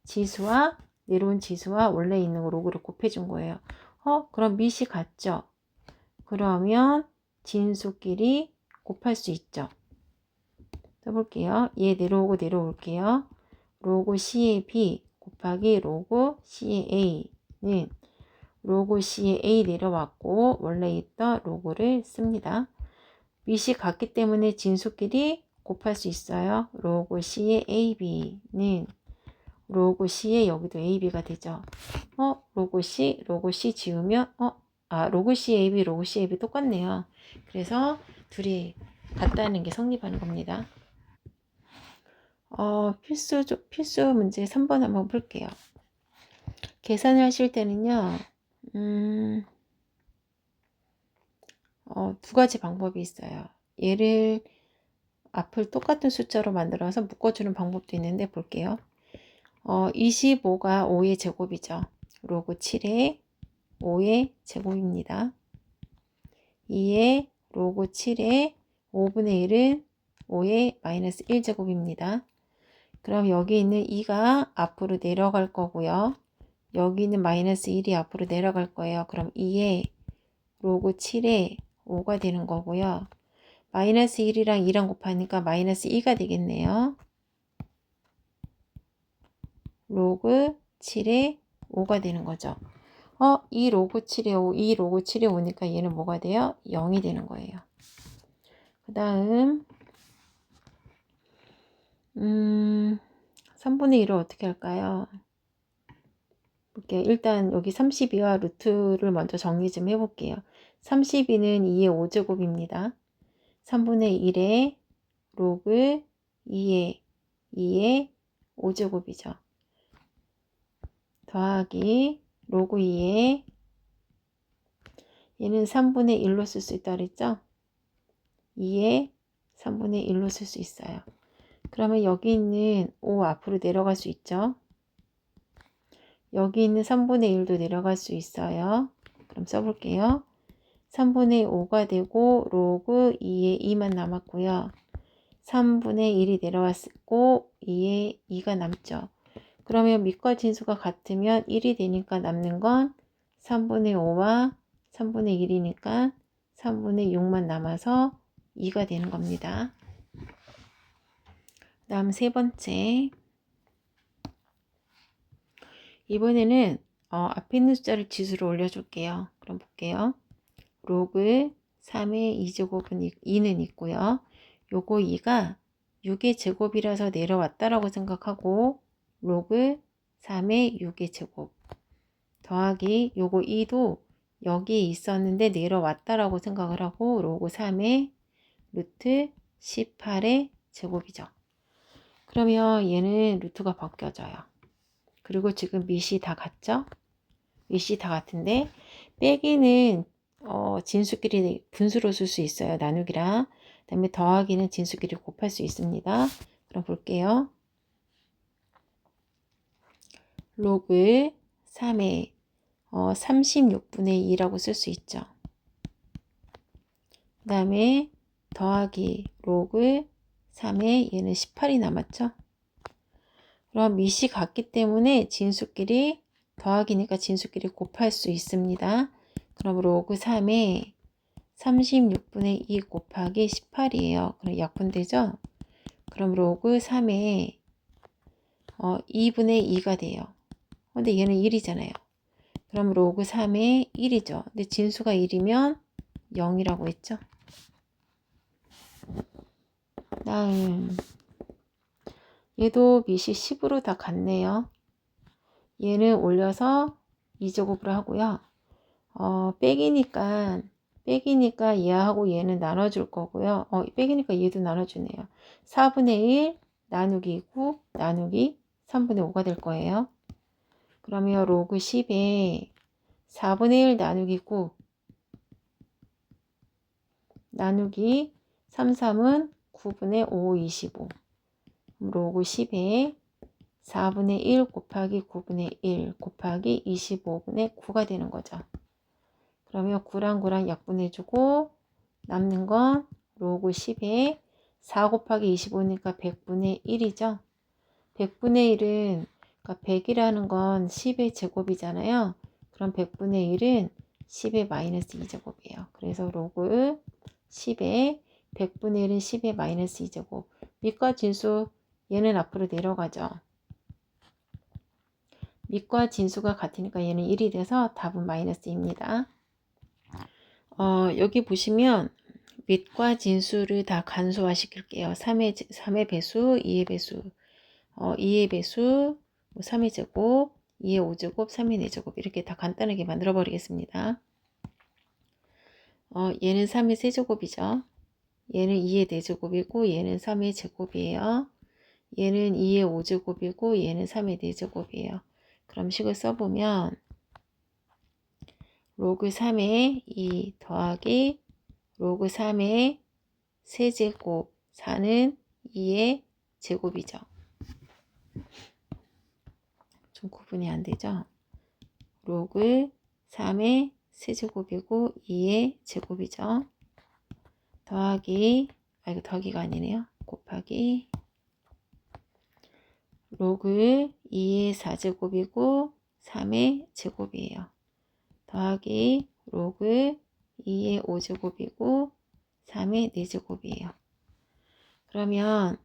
지수와 내려온 지수와 원래 있는 로그를 곱해준 거예요. 그럼 밑이 같죠? 그러면 진수끼리 곱할 수 있죠. 써볼게요. 얘 내려오고 내려올게요. 로그 C의 B 곱하기 로그 C의 A는 로그 C의 A 내려왔고 원래 있던 로그를 씁니다. 밑이 같기 때문에 진수끼리 곱할 수 있어요. 로그 C의 AB는 로그 C의 여기도 AB가 되죠. 로그 C 지우면 로그 C AB, 로그 C AB 똑같네요. 그래서 둘이 같다는 게 성립하는 겁니다. 필수 문제 3번 한번 볼게요. 계산을 하실 때는요, 두 가지 방법이 있어요. 얘를 앞을 똑같은 숫자로 만들어서 묶어주는 방법도 있는데 볼게요. 25가 5의 제곱이죠. 로그 7의 5의 제곱입니다. 2의 로그 7의 5분의 1은 5의 마이너스 1제곱입니다. 그럼 여기 있는 2가 앞으로 내려갈 거고요. 여기 있는 마이너스 1이 앞으로 내려갈 거예요. 그럼 2의 로그 7의 5가 되는 거고요. 마이너스 1이랑 2랑 곱하니까 마이너스 2가 되겠네요. 로그 7의 5가 되는 거죠. 이 로그 7의 5, 이 로그 7의 5니까 얘는 뭐가 돼요? 0이 되는 거예요. 그 다음 3분의 1을 어떻게 할까요? 볼게요. 일단 여기 32와 루트를 먼저 정리 좀 해볼게요. 32는 2의 5제곱입니다. 3분의 1의 로그 2의 5제곱이죠. 더하기 로그 2의 얘는 3분의 1로 쓸 수 있다 그랬죠? 2의 3분의 1로 쓸 수 있어요. 그러면 여기 있는 5 앞으로 내려갈 수 있죠? 여기 있는 3분의 1도 내려갈 수 있어요. 그럼 써볼게요. 3분의 5가 되고 로그 2의 2만 남았고요. 3분의 1이 내려왔고 2의 2가 남죠. 그러면 밑과 진수가 같으면 1이 되니까 남는 건 3분의 5와 3분의 1이니까 3분의 6만 남아서 2가 되는 겁니다. 다음 세 번째. 이번에는 앞에 있는 숫자를 지수로 올려줄게요. 그럼 볼게요. 로그 3의 2제곱은 2는 있고요. 요거 2가 6의 제곱이라서 내려왔다라고 생각하고 로그 3의 6의 제곱 더하기 요거 2도 여기에 있었는데 내려왔다라고 생각을 하고 로그 3의 루트 18의 제곱이죠. 그러면 얘는 루트가 벗겨져요. 그리고 지금 밑이 다 같죠? 밑이 다 같은데 빼기는 진수끼리 분수로 쓸 수 있어요. 나누기랑. 그 다음에 더하기는 진수끼리 곱할 수 있습니다. 그럼 볼게요. 로그 3의 36분의 2라고 쓸 수 있죠. 그 다음에 더하기 로그 3의 얘는 18이 남았죠. 그럼 밑이 같기 때문에 진수끼리 더하기니까 진수끼리 곱할 수 있습니다. 그럼 로그 3의 36분의 2 곱하기 18이에요. 그럼 약분되죠? 그럼 로그 3의 2분의 2가 돼요. 근데 얘는 1이잖아요. 그럼 로그 3의 1이죠. 근데 진수가 1이면 0이라고 했죠. 다음 얘도 밑이 10으로 다 같네요. 얘는 올려서 2제곱으로 하고요. 빼기니까 얘하고 얘는 나눠줄 거고요. 빼기니까 얘도 나눠주네요. 4분의 1 나누기 9 나누기 3분의 5가 될 거예요. 그러면 로그 10에 4분의 1 나누기 9 나누기 33은 9분의 5, 25. 로그 10에 4분의 1 곱하기 9분의 1 곱하기 25분의 9가 되는 거죠. 그러면 9랑 9랑 약분해주고 남는 건 로그 10에 4 곱하기 25니까 100분의 1이죠. 100분의 1은 그러니까 100이라는 건 10의 제곱이잖아요. 그럼 100분의 1은 10의 마이너스 2제곱이에요. 그래서 로그 10에 100분의 1은 10의 마이너스 2제곱. 밑과 진수 얘는 앞으로 내려가죠. 밑과 진수가 같으니까 얘는 1이 돼서 답은 마이너스입니다. 여기 보시면 밑과 진수를 다 간소화 시킬게요. 3의 배수, 2의 배수, 2의 배수, 3의 제곱, 2의 5제곱, 3의 4제곱 이렇게 다 간단하게 만들어 버리겠습니다. 얘는 3의 세제곱이죠. 얘는 2의 4제곱이고 얘는 3의 제곱이에요. 얘는 2의 5제곱이고 얘는 3의 4제곱이에요. 그럼 식을 써보면 로그 3의 2 더하기 로그 3의 세제곱 4는 2의 제곱이죠. 좀 구분이 안 되죠. 로그 3의 세제곱이고 2의 제곱이죠. 더하기 이거 더하기가 아니네요. 곱하기 로그 2의 4제곱이고 3의 제곱이에요. 더하기 로그 2의 5제곱이고 3의 4제곱이에요. 그러면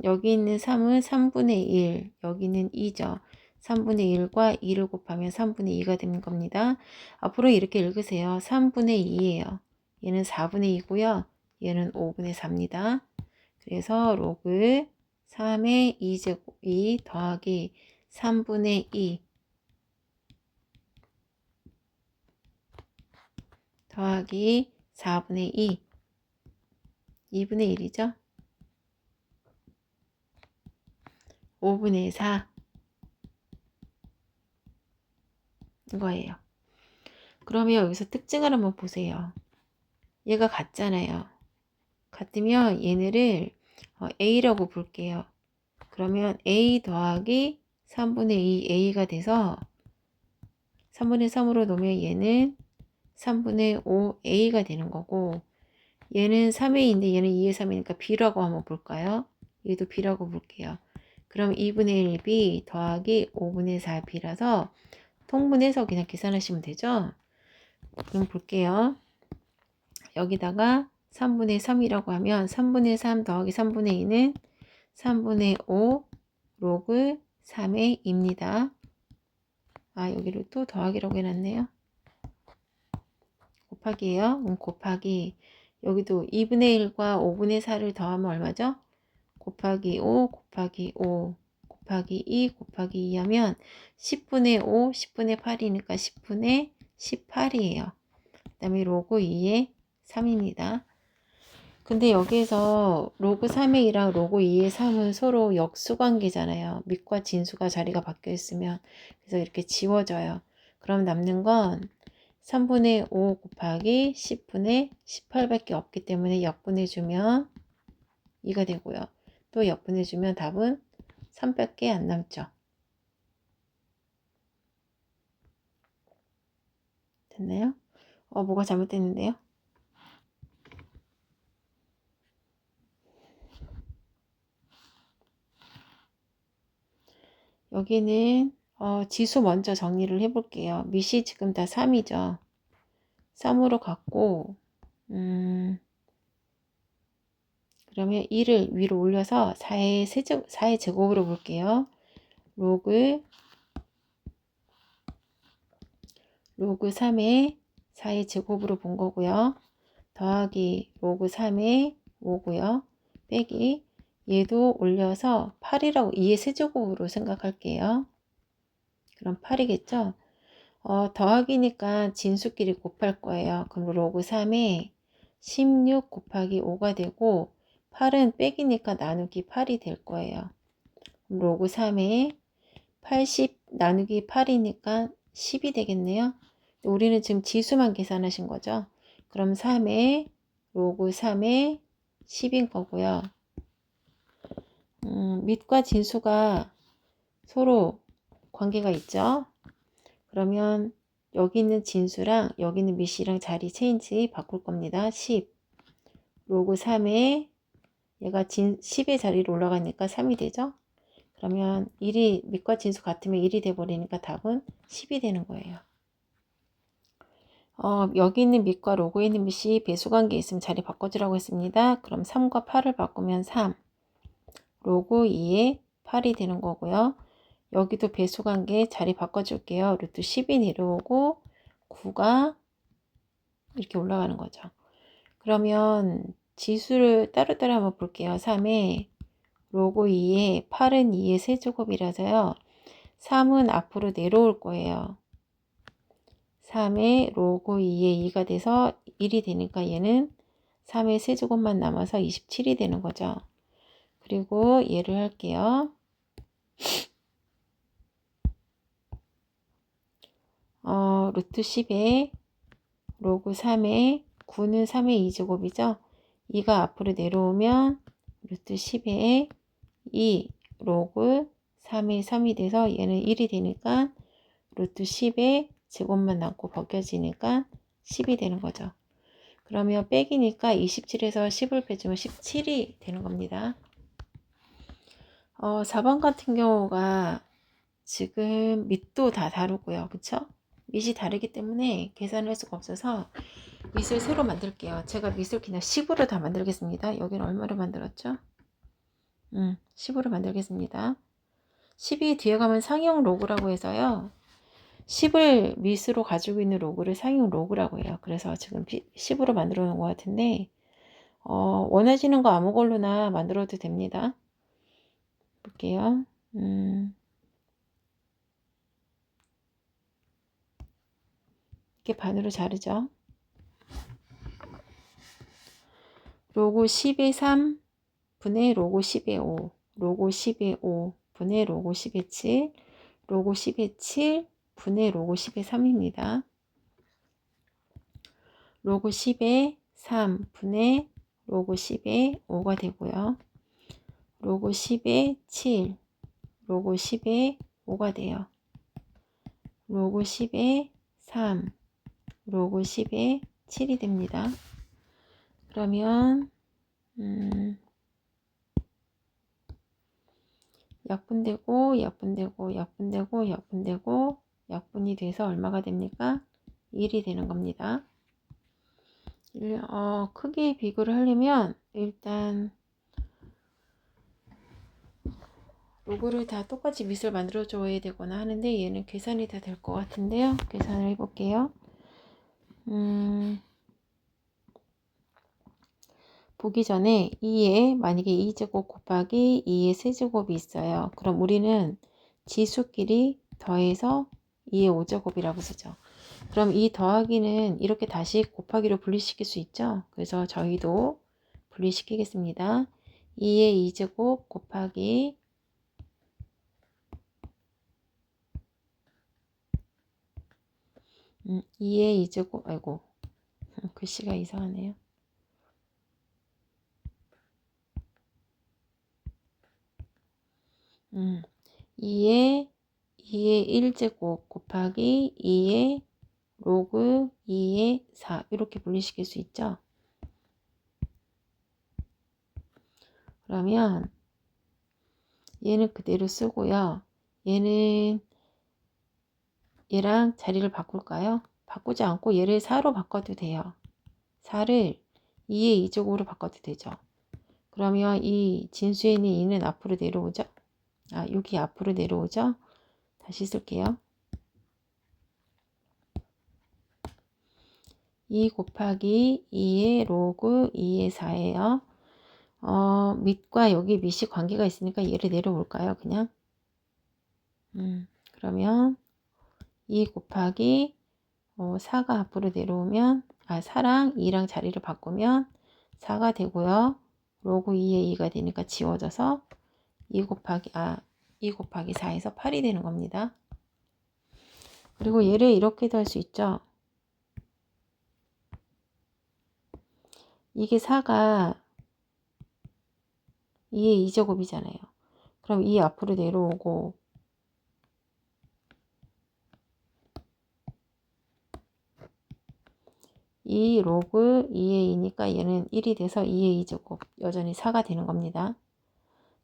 여기 있는 3은 3분의 1, 여기는 2죠. 3분의 1과 2를 곱하면 3분의 2가 되는 겁니다. 앞으로 이렇게 읽으세요. 3분의 2예요. 얘는 4분의 2고요. 얘는 5분의 4입니다. 그래서 로그 3의 2제곱 2 더하기 3분의 2 더하기 4분의 2 2분의 1이죠. 5분의 4 이거예요. 그러면 여기서 특징을 한번 보세요. 얘가 같잖아요. 같으면 얘네를 A라고 볼게요. 그러면 A 더하기 3분의 2 A가 돼서 3분의 3으로 놓으면 얘는 3분의 5 A가 되는 거고 얘는 3A인데 얘는 2의 3이니까 B라고 한번 볼까요? 얘도 B라고 볼게요. 그럼 2분의 1B 더하기 5분의 4B라서 통분해서 그냥 계산하시면 되죠? 그럼 볼게요. 여기다가 3분의 3이라고 하면 3분의 3 더하기 3분의 2는 3분의 5 로그 3의 2입니다. 여기를 또 더하기라고 해놨네요. 곱하기예요. 곱하기 여기도 2분의 1과 5분의 4를 더하면 얼마죠? 곱하기 5 곱하기 5 곱하기 2 곱하기 2 하면 10분의 5 10분의 8이니까 10분의 18이에요. 그 다음에 로그 2의 3입니다. 근데 여기에서 로그 3의 2랑 로그 2의 3은 서로 역수관계잖아요. 밑과 진수가 자리가 바뀌어 있으면. 그래서 이렇게 지워져요. 그럼 남는 건 3분의 5 곱하기 10분의 18밖에 없기 때문에 역분해주면 2가 되고요. 또 역분해주면 답은 3밖에 안 남죠. 됐나요? 뭐가 잘못됐는데요? 여기는 지수 먼저 정리를 해볼게요. 밑이 지금 다 3이죠. 3으로 갖고 그러면 2를 위로 올려서 4의 제곱으로 볼게요. 로그 3의 4의 제곱으로 본 거고요. 더하기 로그 3의 5고요. 빼기 얘도 올려서 8이라고 2의 세제곱으로 생각할게요. 그럼 8이겠죠? 더하기니까 진수끼리 곱할 거예요. 그럼 로그 3에 16 곱하기 5가 되고 8은 빼기니까 나누기 8이 될 거예요. 로그 3에 80 나누기 8이니까 10이 되겠네요. 우리는 지금 지수만 계산하신 거죠. 그럼 3에 로그 3에 10인 거고요. 밑과 진수가 서로 관계가 있죠. 그러면 여기 있는 진수랑 여기 있는 밑이랑 자리 체인지 바꿀 겁니다. 10 로그 3에 얘가 10의 자리로 올라가니까 3이 되죠. 그러면 1이 밑과 진수 같으면 1이 돼버리니까 답은 10이 되는 거예요. 여기 있는 밑과 로그에 있는 밑이 배수관계 있으면 자리 바꿔주라고 했습니다. 그럼 3과 8을 바꾸면 3 로그 2에 8이 되는 거고요. 여기도 배수관계 자리 바꿔줄게요. 루트 10이 내려오고 9가 이렇게 올라가는 거죠. 그러면 지수를 따로따로 한번 볼게요. 3에 로그 2에 8은 2의 세제곱이라서요. 3은 앞으로 내려올 거예요. 3의 로그 2에 2가 돼서 1이 되니까 얘는 3의 세제곱만 남아서 27이 되는 거죠. 그리고 얘를 할게요. 루트 10에 로그 3에 9는 3의 2제곱이죠. 2가 앞으로 내려오면 루트 10에 2 로그 3의 3이 돼서 얘는 1이 되니까 루트 10의 제곱만 남고 벗겨지니까 10이 되는 거죠. 그러면 빼기니까 27에서 10을 빼주면 17이 되는 겁니다. 4번 같은 경우가 지금 밑도 다 다르고요. 그쵸? 밑이 다르기 때문에 계산을 할 수가 없어서 밑을 새로 만들게요. 제가 밑을 그냥 10으로 다 만들겠습니다. 여기는 얼마로 만들었죠? 10으로 만들겠습니다. 10이 뒤에 가면 상형 로그라고 해서요. 10을 밑으로 가지고 있는 로그를 상형 로그라고 해요. 그래서 지금 10으로 만들어 놓은 것 같은데 원하시는 거 아무 걸로나 만들어도 됩니다. 볼게요. 이렇게 반으로 자르죠. 로그 10의 3 분의 로그 10의 5 로그 10의 5 분의 로그 10의 7 로그 10의 7 분의 로그 10의 3입니다. 로그 10의 3 분의 로그 10의 5가 되고요. 로그 10의 7 로그 10의 5가 돼요. 로그 10의 3 로그 10의 7이 됩니다. 그러면 약분되고 약분되고 약분되고 약분되고 약분이 돼서 얼마가 됩니까? 1이 되는 겁니다. 크기 비교를 하려면 일단 로그를 다 똑같이 밑을 만들어 줘야 되거나 하는데 얘는 계산이 다 될 것 같은데요. 계산을 해볼게요. 보기 전에 2에 만약에 2제곱 곱하기 2의 세제곱이 있어요. 그럼 우리는 지수끼리 더해서 2의 5제곱이라고 쓰죠. 그럼 이 더하기는 이렇게 다시 곱하기로 분리시킬 수 있죠. 그래서 저희도 분리시키겠습니다. 2의 2제곱 곱하기 2의 2제곱 아이고 글씨가 이상하네요. 2의 1제곱 곱하기 2의 로그 2의 4 이렇게 분리시킬 수 있죠. 그러면 얘는 그대로 쓰고요. 얘는 얘랑 자리를 바꿀까요? 바꾸지 않고 얘를 4로 바꿔도 돼요. 4를 2의 2제곱으로 바꿔도 되죠. 그러면 이 진수에 있는 2는 앞으로 내려오죠. 여기 앞으로 내려오죠. 다시 쓸게요. 2 곱하기 2의 로그 2의 4예요. 밑과 여기 밑이 관계가 있으니까 얘를 내려올까요? 그냥 그러면 2 곱하기 4가 앞으로 내려오면 4랑 2랑 자리를 바꾸면 4가 되고요. 로그 2의 2가 되니까 지워져서 2 곱하기 4에서 8이 되는 겁니다. 그리고 얘를 이렇게도 할 수 있죠. 이게 4가 2의 2제곱이잖아요. 그럼 2 앞으로 내려오고 이 로그 2의 2니까 얘는 1이 돼서 2의 2제곱 여전히 4가 되는 겁니다.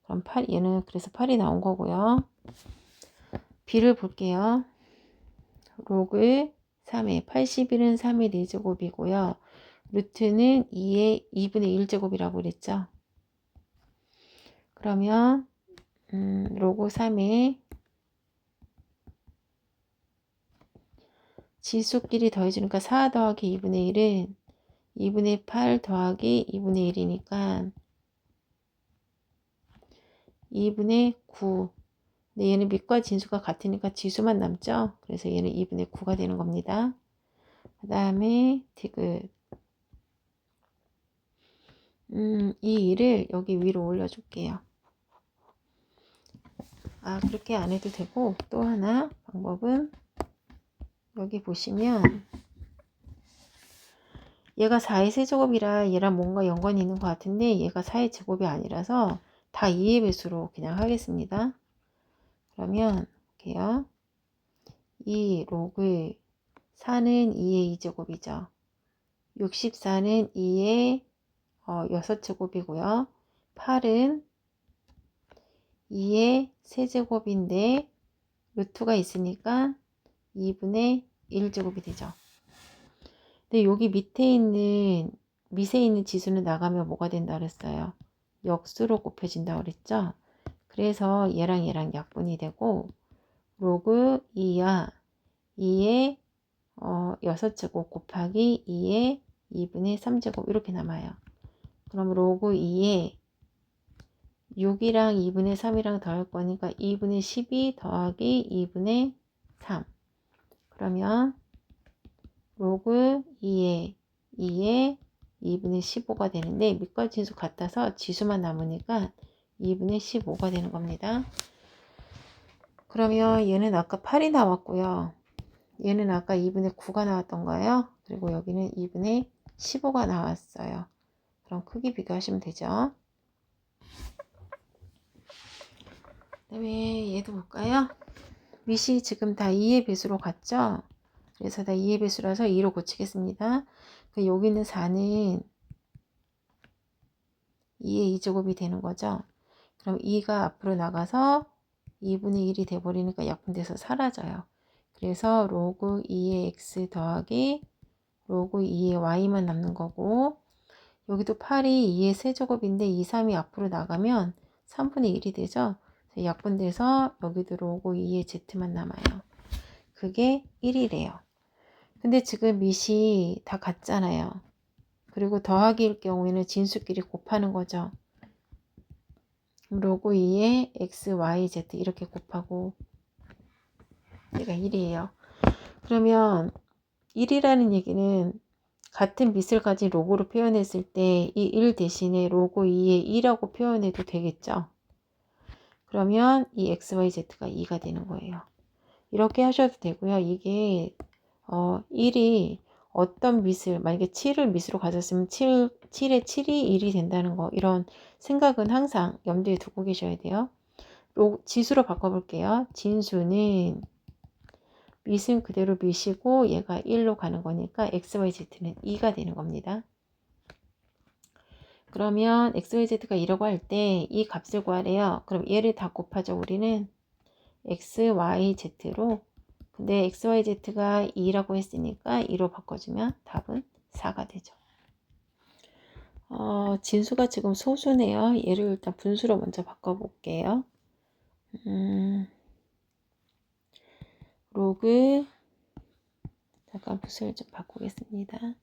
그럼 얘는 그래서 8이 나온 거고요. b를 볼게요. 로그 3의 81은 3의 4제곱이고요. 루트는 2의 2분의 1제곱이라고 그랬죠. 그러면 로그 3의 지수끼리 더해주니까 4 더하기 2분의 1은 2분의 8 더하기 2분의 1이니까 2분의 9. 근데 얘는 밑과 진수가 같으니까 지수만 남죠. 그래서 얘는 2분의 9가 되는 겁니다. 그 다음에 디귿. 이 2를 여기 위로 올려줄게요. 그렇게 안 해도 되고, 또 하나 방법은 여기 보시면 얘가 4의 세제곱이라 얘랑 뭔가 연관이 있는 것 같은데 얘가 4의 제곱이 아니라서 다 2의 배수로 그냥 하겠습니다. 그러면 볼게요. 이 로그 4는 2의 2제곱이죠. 64는 2의 6제곱이고요. 8은 2의 세제곱인데 루트가 있으니까 2분의 1제곱이 되죠. 근데 여기 밑에 있는 지수는 나가면 뭐가 된다 그랬어요? 역수로 곱해진다 그랬죠? 그래서 얘랑 약분이 되고 로그 2야 2의 6제곱 곱하기 2의 2분의 3제곱 이렇게 남아요. 그럼 로그 2에 6이랑 2분의 3이랑 더할 거니까 2분의 12 더하기 2분의 3. 그러면 로그 2에 2분의 15가 되는데 밑과 진수 같아서 지수만 남으니까 2분의 15가 되는 겁니다. 그러면 얘는 아까 8이 나왔고요. 얘는 아까 2분의 9가 나왔던 거예요. 그리고 여기는 2분의 15가 나왔어요. 그럼 크기 비교하시면 되죠. 그 다음에 얘도 볼까요? 밑이 지금 다 2의 배수로 갔죠? 그래서 다 2의 배수라서 2로 고치겠습니다. 여기는 4는 2의 2제곱이 되는 거죠. 그럼 2가 앞으로 나가서 2분의 1이 돼버리니까 약분돼서 사라져요. 그래서 로그 2의 x 더하기 로그 2의 y만 남는 거고 여기도 8이 2의 세제곱인데 2, 3이 앞으로 나가면 3분의 1이 되죠. 약분돼서 여기도 로그 2의 z만 남아요. 그게 1이래요. 근데 지금 밑이 다 같잖아요. 그리고 더하기일 경우에는 진수끼리 곱하는 거죠. 로그 2에 x, y, z 이렇게 곱하고 얘가 1이에요. 그러면 1이라는 얘기는 같은 밑을 가진 로그로 표현했을 때 이 1 대신에 로그 2에 2라고 표현해도 되겠죠. 그러면 이 x, y, z가 2가 되는 거예요. 이렇게 하셔도 되고요. 이게 1이 어떤 밑을 만약에 7을 밑으로 가졌으면 7에 7이 1이 된다는 거 이런 생각은 항상 염두에 두고 계셔야 돼요. 지수로 바꿔볼게요. 진수는 밑은 그대로 밑이고 얘가 1로 가는 거니까 x, y, z는 2가 되는 겁니다. 그러면 x, y, z가 2라고 할 때 이 값을 구하래요. 그럼 얘를 다 곱하죠. 우리는 x, y, z로. 근데 x, y, z가 2라고 했으니까 2로 바꿔주면 답은 4가 되죠. 진수가 지금 소수네요. 얘를 일단 분수로 먼저 바꿔볼게요. 로그 잠깐 붓을 좀 바꾸겠습니다.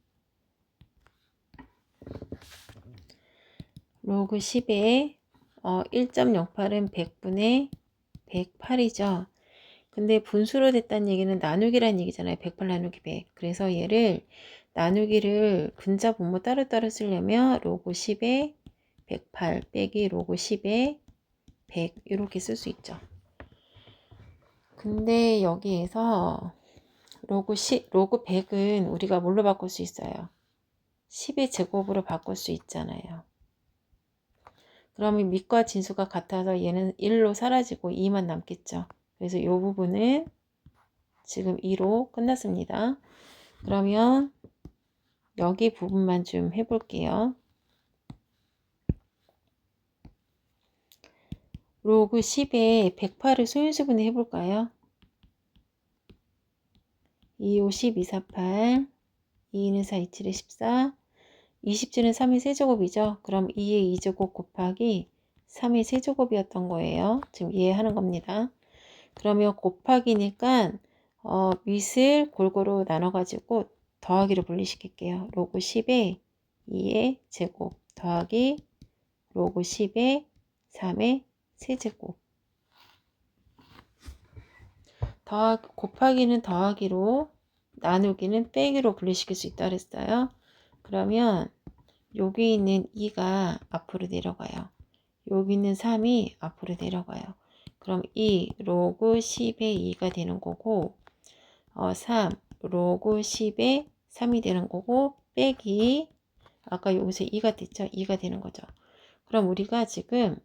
로그 10에 1.08은 100분의 108이죠. 근데 분수로 됐다는 얘기는 나누기란 얘기잖아요. 108 나누기 100. 그래서 얘를 나누기를 분자 분모 따로따로 쓰려면 로그 10에 108 빼기 로그 10에 100 이렇게 쓸 수 있죠. 근데 여기에서 로그 100은 우리가 뭘로 바꿀 수 있어요? 10의 제곱으로 바꿀 수 있잖아요. 그러면 밑과 진수가 같아서 얘는 1로 사라지고 2만 남겠죠. 그래서 이 부분은 지금 2로 끝났습니다. 그러면 여기 부분만 좀 해볼게요. 로그 10에 108을 소인수분해 해볼까요? 2, 5, 10, 2, 4, 8, 2는 4, 2, 7에 14, 27은 3의 세제곱이죠. 그럼 2의 2제곱 곱하기 3의 세제곱이었던 거예요. 지금 이해하는 겁니다. 그러면 곱하기니까 밑을 골고루 나눠가지고 더하기로 분리시킬게요. 로그 10에 2의 제곱 더하기 로그 10에 3의 세제곱. 곱하기는 더하기로, 나누기는 빼기로 분리시킬 수 있다 그랬어요. 그러면 여기 있는 2가 앞으로 내려가요. 여기 있는 3이 앞으로 내려가요. 그럼 2 로그 10의 2가 되는 거고 3 로그 10의 3이 되는 거고 빼기 아까 여기서 2가 됐죠. 2가 되는 거죠. 그럼 우리가 지금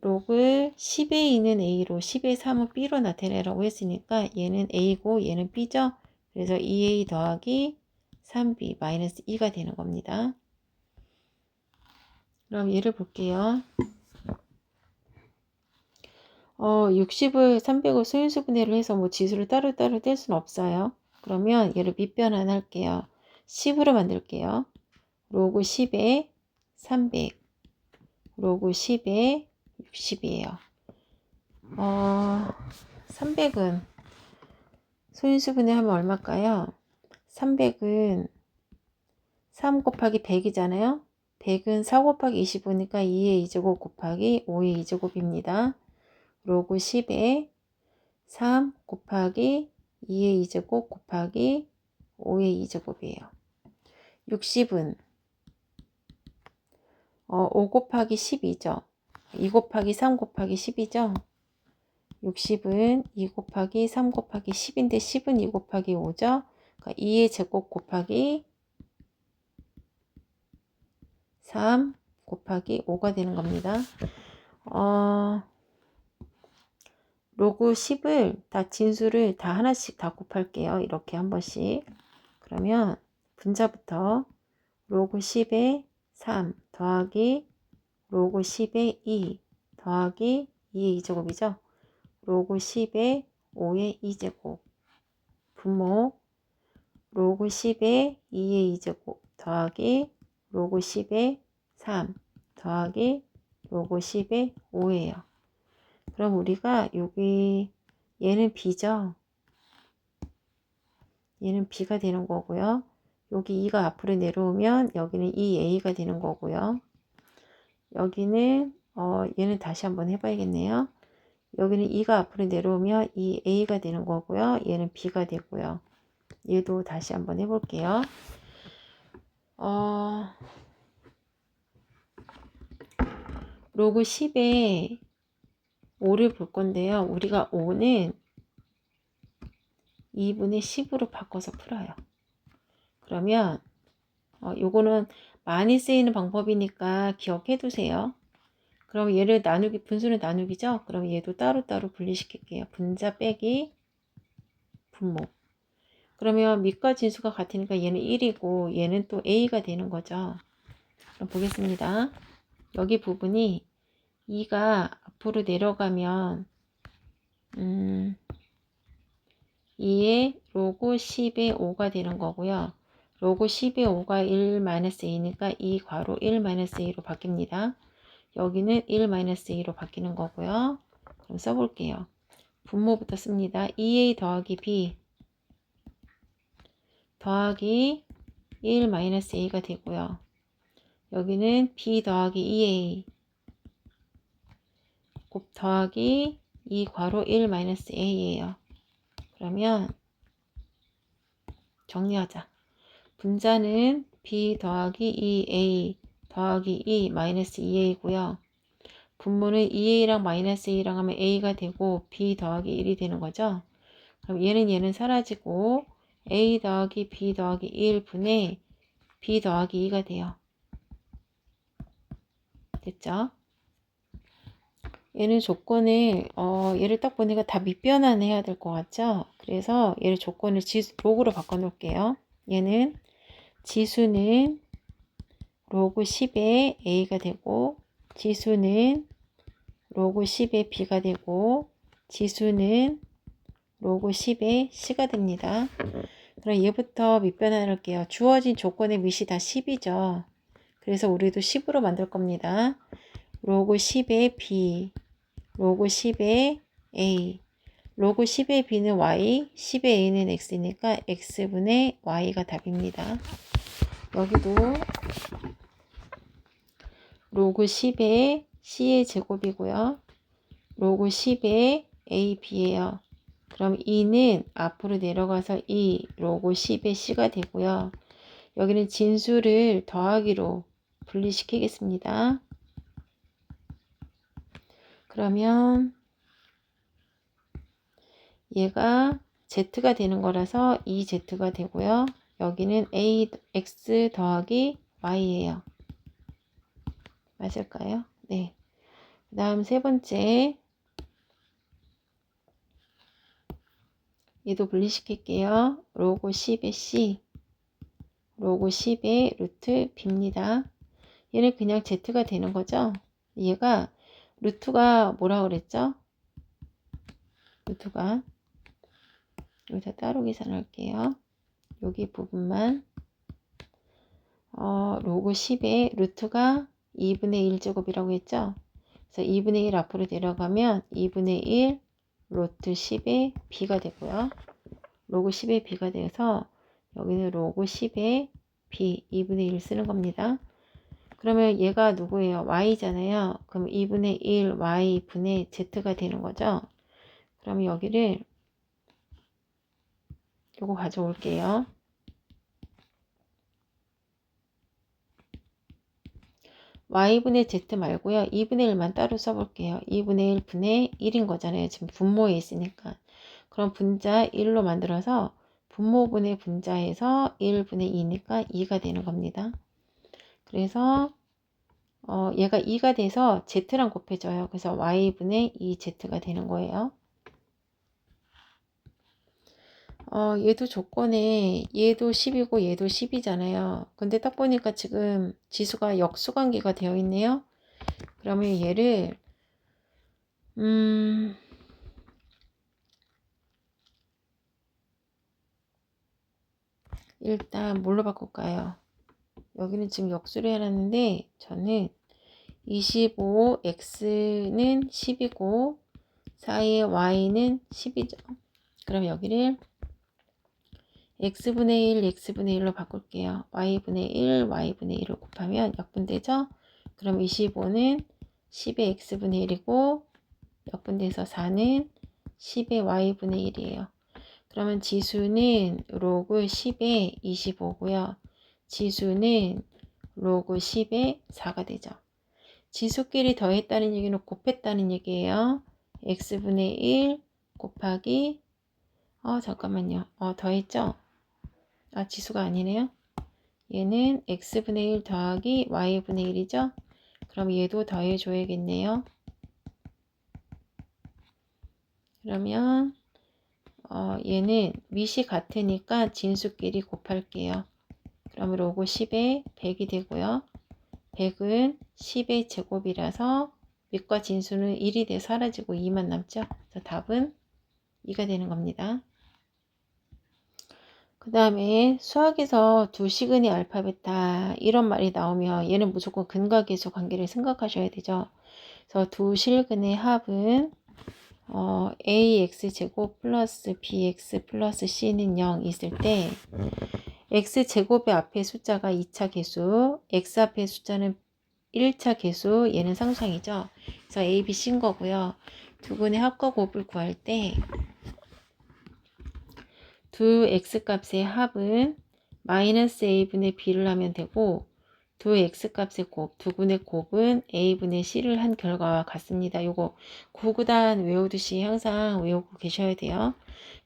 로그 10에 있는 A로 10의 3은 B로 나타내라고 했으니까 얘는 A고 얘는 B죠. 그래서 2A 더하기 3B 마이너스 2가 되는 겁니다. 그럼 얘를 볼게요. 60을 300을 소인수분해를 해서 뭐 지수를 따로따로 뗄 수는 없어요. 그러면 얘를 밑변환 할게요. 10으로 만들게요. 로그 10에 300 로그 10에 60이에요. 300은 소인수분해 하면 얼마일까요? 300은 3 곱하기 100이잖아요. 100은 4 곱하기 25니까 2의 2제곱 곱하기 5의 2제곱입니다. 로그 10에 3 곱하기 2의 2제곱 곱하기 5의 2제곱이에요. 60은 5 곱하기 10이죠. 2 곱하기 3 곱하기 10이죠. 60은 2 곱하기 3 곱하기 10인데 10은 2 곱하기 5죠. 그러니까 2의 제곱 곱하기 3 곱하기 5가 되는 겁니다. 로그 10을 다 진수를 다 하나씩 다 곱할게요. 이렇게 한 번씩. 그러면 분자부터 로그 10에 3 더하기 로그 10에 2 더하기 2의 2제곱이죠. 로그 10에 5의 2제곱 분모 로그 10에 2의 2제곱 더하기 로그 10에 3 더하기 로그 10에 5예요. 그럼 우리가 여기 얘는 B죠. 얘는 B가 되는 거고요. 여기 2가 앞으로 내려오면 여기는 2A가 되는 거고요. 여기는 얘는 다시 한번 해봐야겠네요. 여기는 2가 앞으로 내려오면 2A가 되는 거고요. 얘는 B가 되고요. 얘도 다시 한번 해볼게요. 로그 10에 5를 볼 건데요. 우리가 5는 2분의 10으로 바꿔서 풀어요. 그러면 요거는 많이 쓰이는 방법이니까 기억해 두세요. 그럼 얘를 나누기, 분수는 나누기죠? 그럼 얘도 따로따로 분리시킬게요. 분자 빼기 분모. 그러면 밑과 진수가 같으니까 얘는 1이고 얘는 또 A가 되는 거죠. 그럼 보겠습니다. 여기 부분이 2가 앞으로 내려가면 2의 로그 10의 5가 되는 거고요. 로그 10의 5가 1-a니까 2 괄호 1-a로 바뀝니다. 여기는 1-a로 바뀌는 거고요. 그럼 써볼게요. 분모부터 씁니다. 2a 더하기 b 더하기 1-a가 되고요. 여기는 b 더하기 2a 곱 더하기 2 괄호 1-a예요. 그러면 정리하자. 분자는 b 더하기 2a 더하기 2 마이너스 2a고요. 분모는 2a랑 마이너스 2랑 하면 a가 되고 b 더하기 1이 되는 거죠. 그럼 얘는 사라지고 a 더하기 b 더하기 1분의 b 더하기 2가 돼요. 됐죠? 얘는 조건을 얘를 딱 보니까 다 밑변환해야 될 것 같죠? 그래서 얘를 조건을 로그로 바꿔 놓을게요. 얘는 지수는 로그 10의 a가 되고 지수는 로그 10의 b가 되고 지수는 로그 10의 c가 됩니다. 그럼 얘부터 밑변환을 할게요. 주어진 조건의 밑이 다 10이죠. 그래서 우리도 10으로 만들 겁니다. 로그 10의 b, 로그 10의 a, 로그 10의 b는 y, 10의 a는 x니까 x분의 y가 답입니다. 여기도 로그 10의 c의 제곱이고요. 로그 10의 a, b예요. 그럼 2는 앞으로 내려가서 2 로그 10의 c가 되고요. 여기는 진수를 더하기로 분리시키겠습니다. 그러면 얘가 z가 되는 거라서 2z가 되고요. 여기는 x 더하기 y예요. 맞을까요? 네. 그 다음 세 번째 얘도 분리시킬게요. 로그 10의 c, 로그 10의 루트 b입니다. 얘는 그냥 z가 되는 거죠. 얘가 루트가 뭐라 그랬죠? 루트가 여기다 따로 계산할게요. 여기 부분만 로그 10의 루트가 2분의 1제곱이라고 했죠. 그래서 2분의 1 앞으로 내려가면 2분의 1 로트 10의 b가 되고요. 로그 10의 b가 돼서 여기는 로그 10의 b 2분의 1 쓰는 겁니다. 그러면 얘가 누구예요? y잖아요. 그럼 2분의 1 y분의 z가 되는 거죠. 그러면 여기를 요거 가져올게요. y분의 z 말고요. 2분의 1만 따로 써볼게요. 2분의 1분의 1인 거잖아요. 지금 분모에 있으니까. 그럼 분자 1로 만들어서 분모분의 분자에서 1분의 2니까 2가 되는 겁니다. 그래서 얘가 2가 돼서 z랑 곱해져요. 그래서 y분의 2z가 되는 거예요. 얘도 조건에 얘도 10이고 얘도 10이잖아요. 근데 딱 보니까 지금 지수가 역수관계가 되어 있네요. 그러면 얘를 일단 뭘로 바꿀까요? 여기는 지금 역수를 해놨는데 저는 25x는 10이고 사이에 y는 10이죠. 그럼 여기를 x분의 1, x분의 1로 바꿀게요. y분의 1, y분의 1을 곱하면 역분되죠? 그럼 25는 10의 x분의 1이고 역분돼서 4는 10의 y분의 1이에요. 그러면 지수는 로그 10의 25고요. 지수는 로그 10의 4가 되죠. 지수끼리 더했다는 얘기는 곱했다는 얘기예요. x분의 1 곱하기 잠깐만요. 더했죠? 지수가 아니네요. 얘는 x분의 1 더하기 y분의 1이죠? 그럼 얘도 더해줘야겠네요. 그러면 얘는 밑이 같으니까 진수끼리 곱할게요. 그럼 로그 10에 100이 되고요. 100은 10의 제곱이라서 밑과 진수는 1이 돼 사라지고 2만 남죠. 그래서 답은 2가 되는 겁니다. 그 다음에 수학에서 두 시그니 알파 베타 이런 말이 나오면 얘는 무조건 근과계수 관계를 생각하셔야 되죠. 그래서 두 실근의 합은 ax제곱 플러스 bx 플러스 c는 0 있을 때 x제곱의 앞에 숫자가 2차 계수, x 앞에 숫자는 1차 계수, 얘는 상수항이죠. 그래서 a, b, c인 거고요. 두 근의 합과 곱을 구할 때 두 x값의 합은 마이너스 a분의 b를 하면 되고 두 x값의 곱, 두근의 곱은 a분의 c를 한 결과와 같습니다. 요거 구구단 외우듯이 항상 외우고 계셔야 돼요.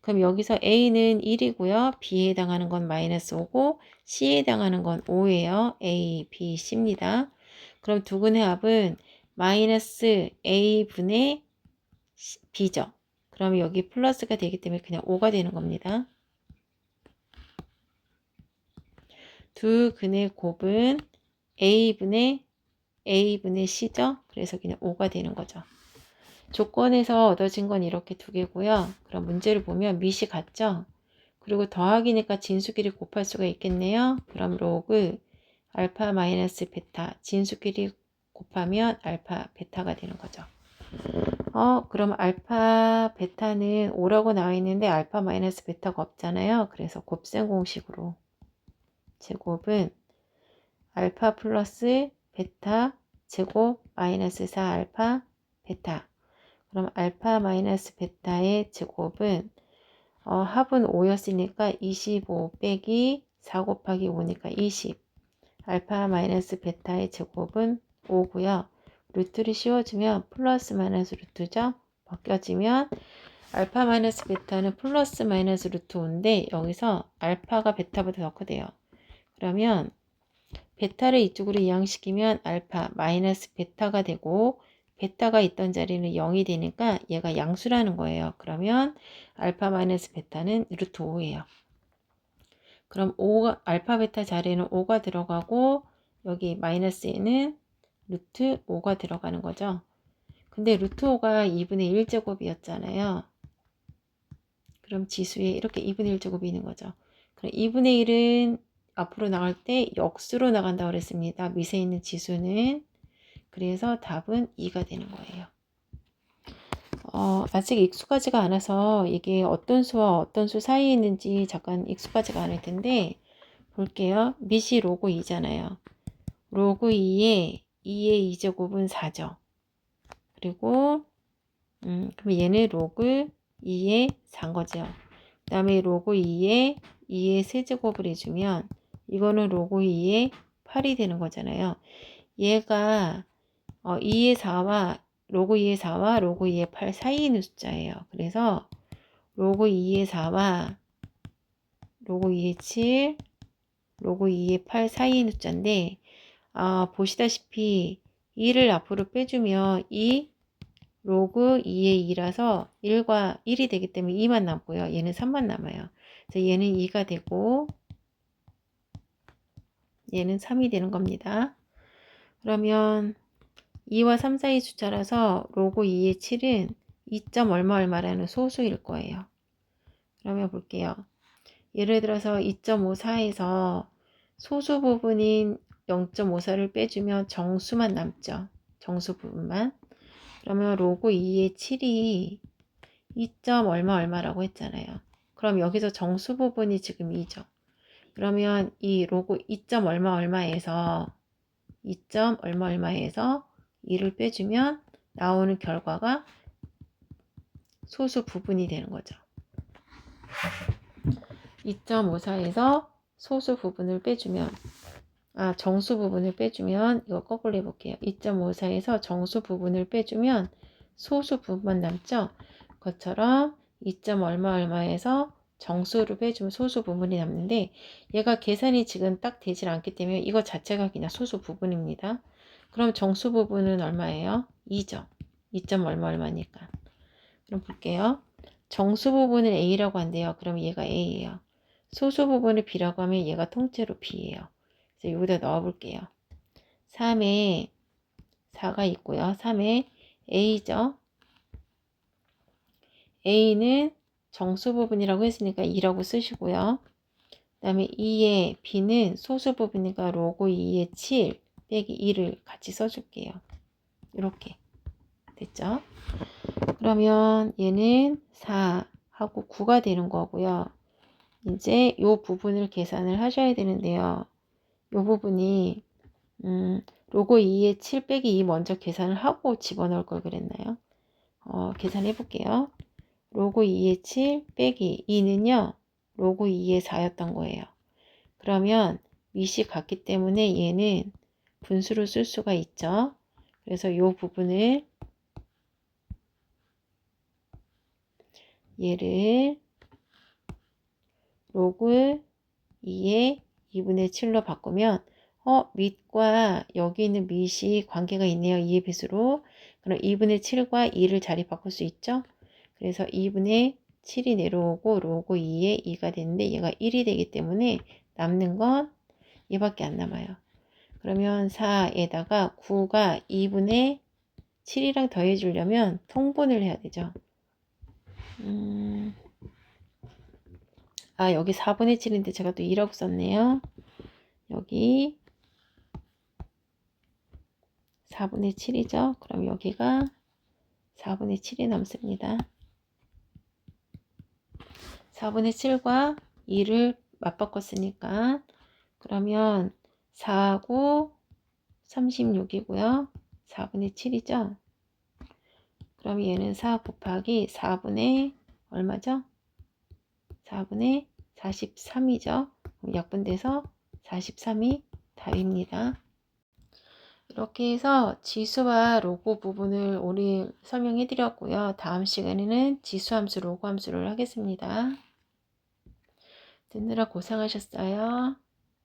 그럼 여기서 a는 1이고요. b에 해당하는 건 마이너스 5고 c에 해당하는 건 5예요. a, b, c입니다. 그럼 두근의 합은 마이너스 a분의 b죠. 그럼 여기 플러스가 되기 때문에 그냥 5가 되는 겁니다. 두 근의 곱은 a분의 c죠. 그래서 그냥 5가 되는 거죠. 조건에서 얻어진 건 이렇게 두 개고요. 그럼 문제를 보면 밑이 같죠. 그리고 더하기니까 진수끼리 곱할 수가 있겠네요. 그럼 로그 알파 마이너스 베타 진수끼리 곱하면 알파 베타가 되는 거죠. 그럼 알파 베타는 5라고 나와 있는데 알파 마이너스 베타가 없잖아요. 그래서 곱셈 공식으로 제곱은 알파 플러스 베타 제곱 마이너스 4 알파 베타. 그럼 알파 마이너스 베타의 제곱은 합은 5였으니까 25 빼기 4 곱하기 5니까 20. 알파 마이너스 베타의 제곱은 5고요. 루트를 씌워주면 플러스 마이너스 루트죠. 벗겨지면 알파 마이너스 베타는 플러스 마이너스 루트 5인데 여기서 알파가 베타보다 더 크대요. 그러면 베타를 이쪽으로 이항시키면 알파 마이너스 베타가 되고 베타가 있던 자리는 0이 되니까 얘가 양수라는 거예요. 그러면 알파 마이너스 베타는 루트 5예요. 그럼 5가, 알파 베타 자리에는 5가 들어가고 여기 마이너스에는 루트 5가 들어가는 거죠. 근데 루트 5가 2분의 1제곱이었잖아요. 그럼 지수에 이렇게 2분의 1제곱이 있는 거죠. 그럼 2분의 1은 앞으로 나갈 때 역수로 나간다고 그랬습니다. 밑에 있는 지수는. 그래서 답은 2가 되는 거예요. 아직 익숙하지가 않아서 이게 어떤 수와 어떤 수 사이에 있는지 잠깐 익숙하지가 않을 텐데 볼게요. 밑이 로그 2잖아요. 로그 2의 2제곱은 4죠. 그리고 그럼 얘는 로그 2의 4인 거죠. 그 다음에 로그 2의 세제곱을 해주면 이거는 로그 2의 8이 되는 거잖아요. 얘가 2의 4와 로그 2의 4와 로그 2의 8 사이에 있는 숫자예요. 그래서 로그 2의 4와 로그 2의 7, 로그 2의 8 사이에 있는 숫자인데 보시다시피 2를 앞으로 빼주면 2 로그 2의 2라서 1과 1이 되기 때문에 2만 남고요. 얘는 3만 남아요. 그래서 얘는 2가 되고 얘는 3이 되는 겁니다. 그러면 2와 3 사이 숫자라서 로그 2의 7은 2점 얼마라는 소수일 거예요. 그러면 볼게요. 예를 들어서 2.54에서 소수 부분인 0.54를 빼주면 정수만 남죠. 정수 부분만. 그러면 로그 2의 7이 2점 얼마라고 했잖아요. 그럼 여기서 정수 부분이 지금 2죠. 그러면 이 로그 2점 얼마에서 2점 얼마에서 2를 빼주면 나오는 결과가 소수 부분이 되는 거죠. 2.54에서 소수 부분을 빼주면 정수 부분을 빼주면 이거 거꾸로 해볼게요. 2.54에서 정수 부분을 빼주면 소수 부분만 남죠. 그것처럼 2점 얼마에서 정수를 빼주면 소수 부분이 남는데 얘가 계산이 지금 딱 되질 않기 때문에 이거 자체가 그냥 소수 부분입니다. 그럼 정수 부분은 얼마예요? 2죠. 2점 얼마니까. 그럼 볼게요. 정수 부분을 A라고 한대요. 그럼 얘가 A예요. 소수 부분을 B라고 하면 얘가 통째로 B예요. 그래서 여기다 넣어 볼게요. 3에 4가 있고요. 3에 A죠. A는 정수 부분이라고 했으니까 2라고 쓰시고요. 그 다음에 2의 B는 소수 부분이니까 로그 2의 7 빼기 2를 같이 써줄게요. 이렇게 됐죠? 그러면 얘는 4하고 9가 되는 거고요. 이제 이 부분을 계산을 하셔야 되는데요. 이 부분이 로그 2의 7 빼기 2 먼저 계산을 하고 집어넣을 걸 그랬나요? 계산해 볼게요. 로그 2의 7 빼기 2는요. 로그 2의 4였던 거예요. 그러면 밑이 같기 때문에 얘는 분수로 쓸 수가 있죠. 그래서 이 부분을 얘를 로그 2의 2분의 7로 바꾸면 밑과 여기 있는 밑이 관계가 있네요. 2의 배수로. 그럼 2분의 7과 2를 자리 바꿀 수 있죠. 그래서 2분의 7이 내려오고 로그 2의 2가 되는데 얘가 1이 되기 때문에 남는 건 얘밖에 안 남아요. 그러면 4에다가 9가 2분의 7이랑 더해 주려면 통분을 해야 되죠. 여기 4분의 7인데 제가 또 2라고 썼네요. 여기 4분의 7이죠. 그럼 여기가 4분의 7이 남습니다. 4분의 7과 2를 맞바꿨으니까 그러면 4구 36이고요. 4분의 7이죠. 그럼 얘는 4 곱하기 4분의 얼마죠? 4분의 43이죠. 약분돼서 43이 답입니다. 이렇게 해서 지수와 로고 부분을 오늘 설명해 드렸고요. 다음 시간에는 지수함수, 로고함수를 하겠습니다. 듣느라 고생하셨어요.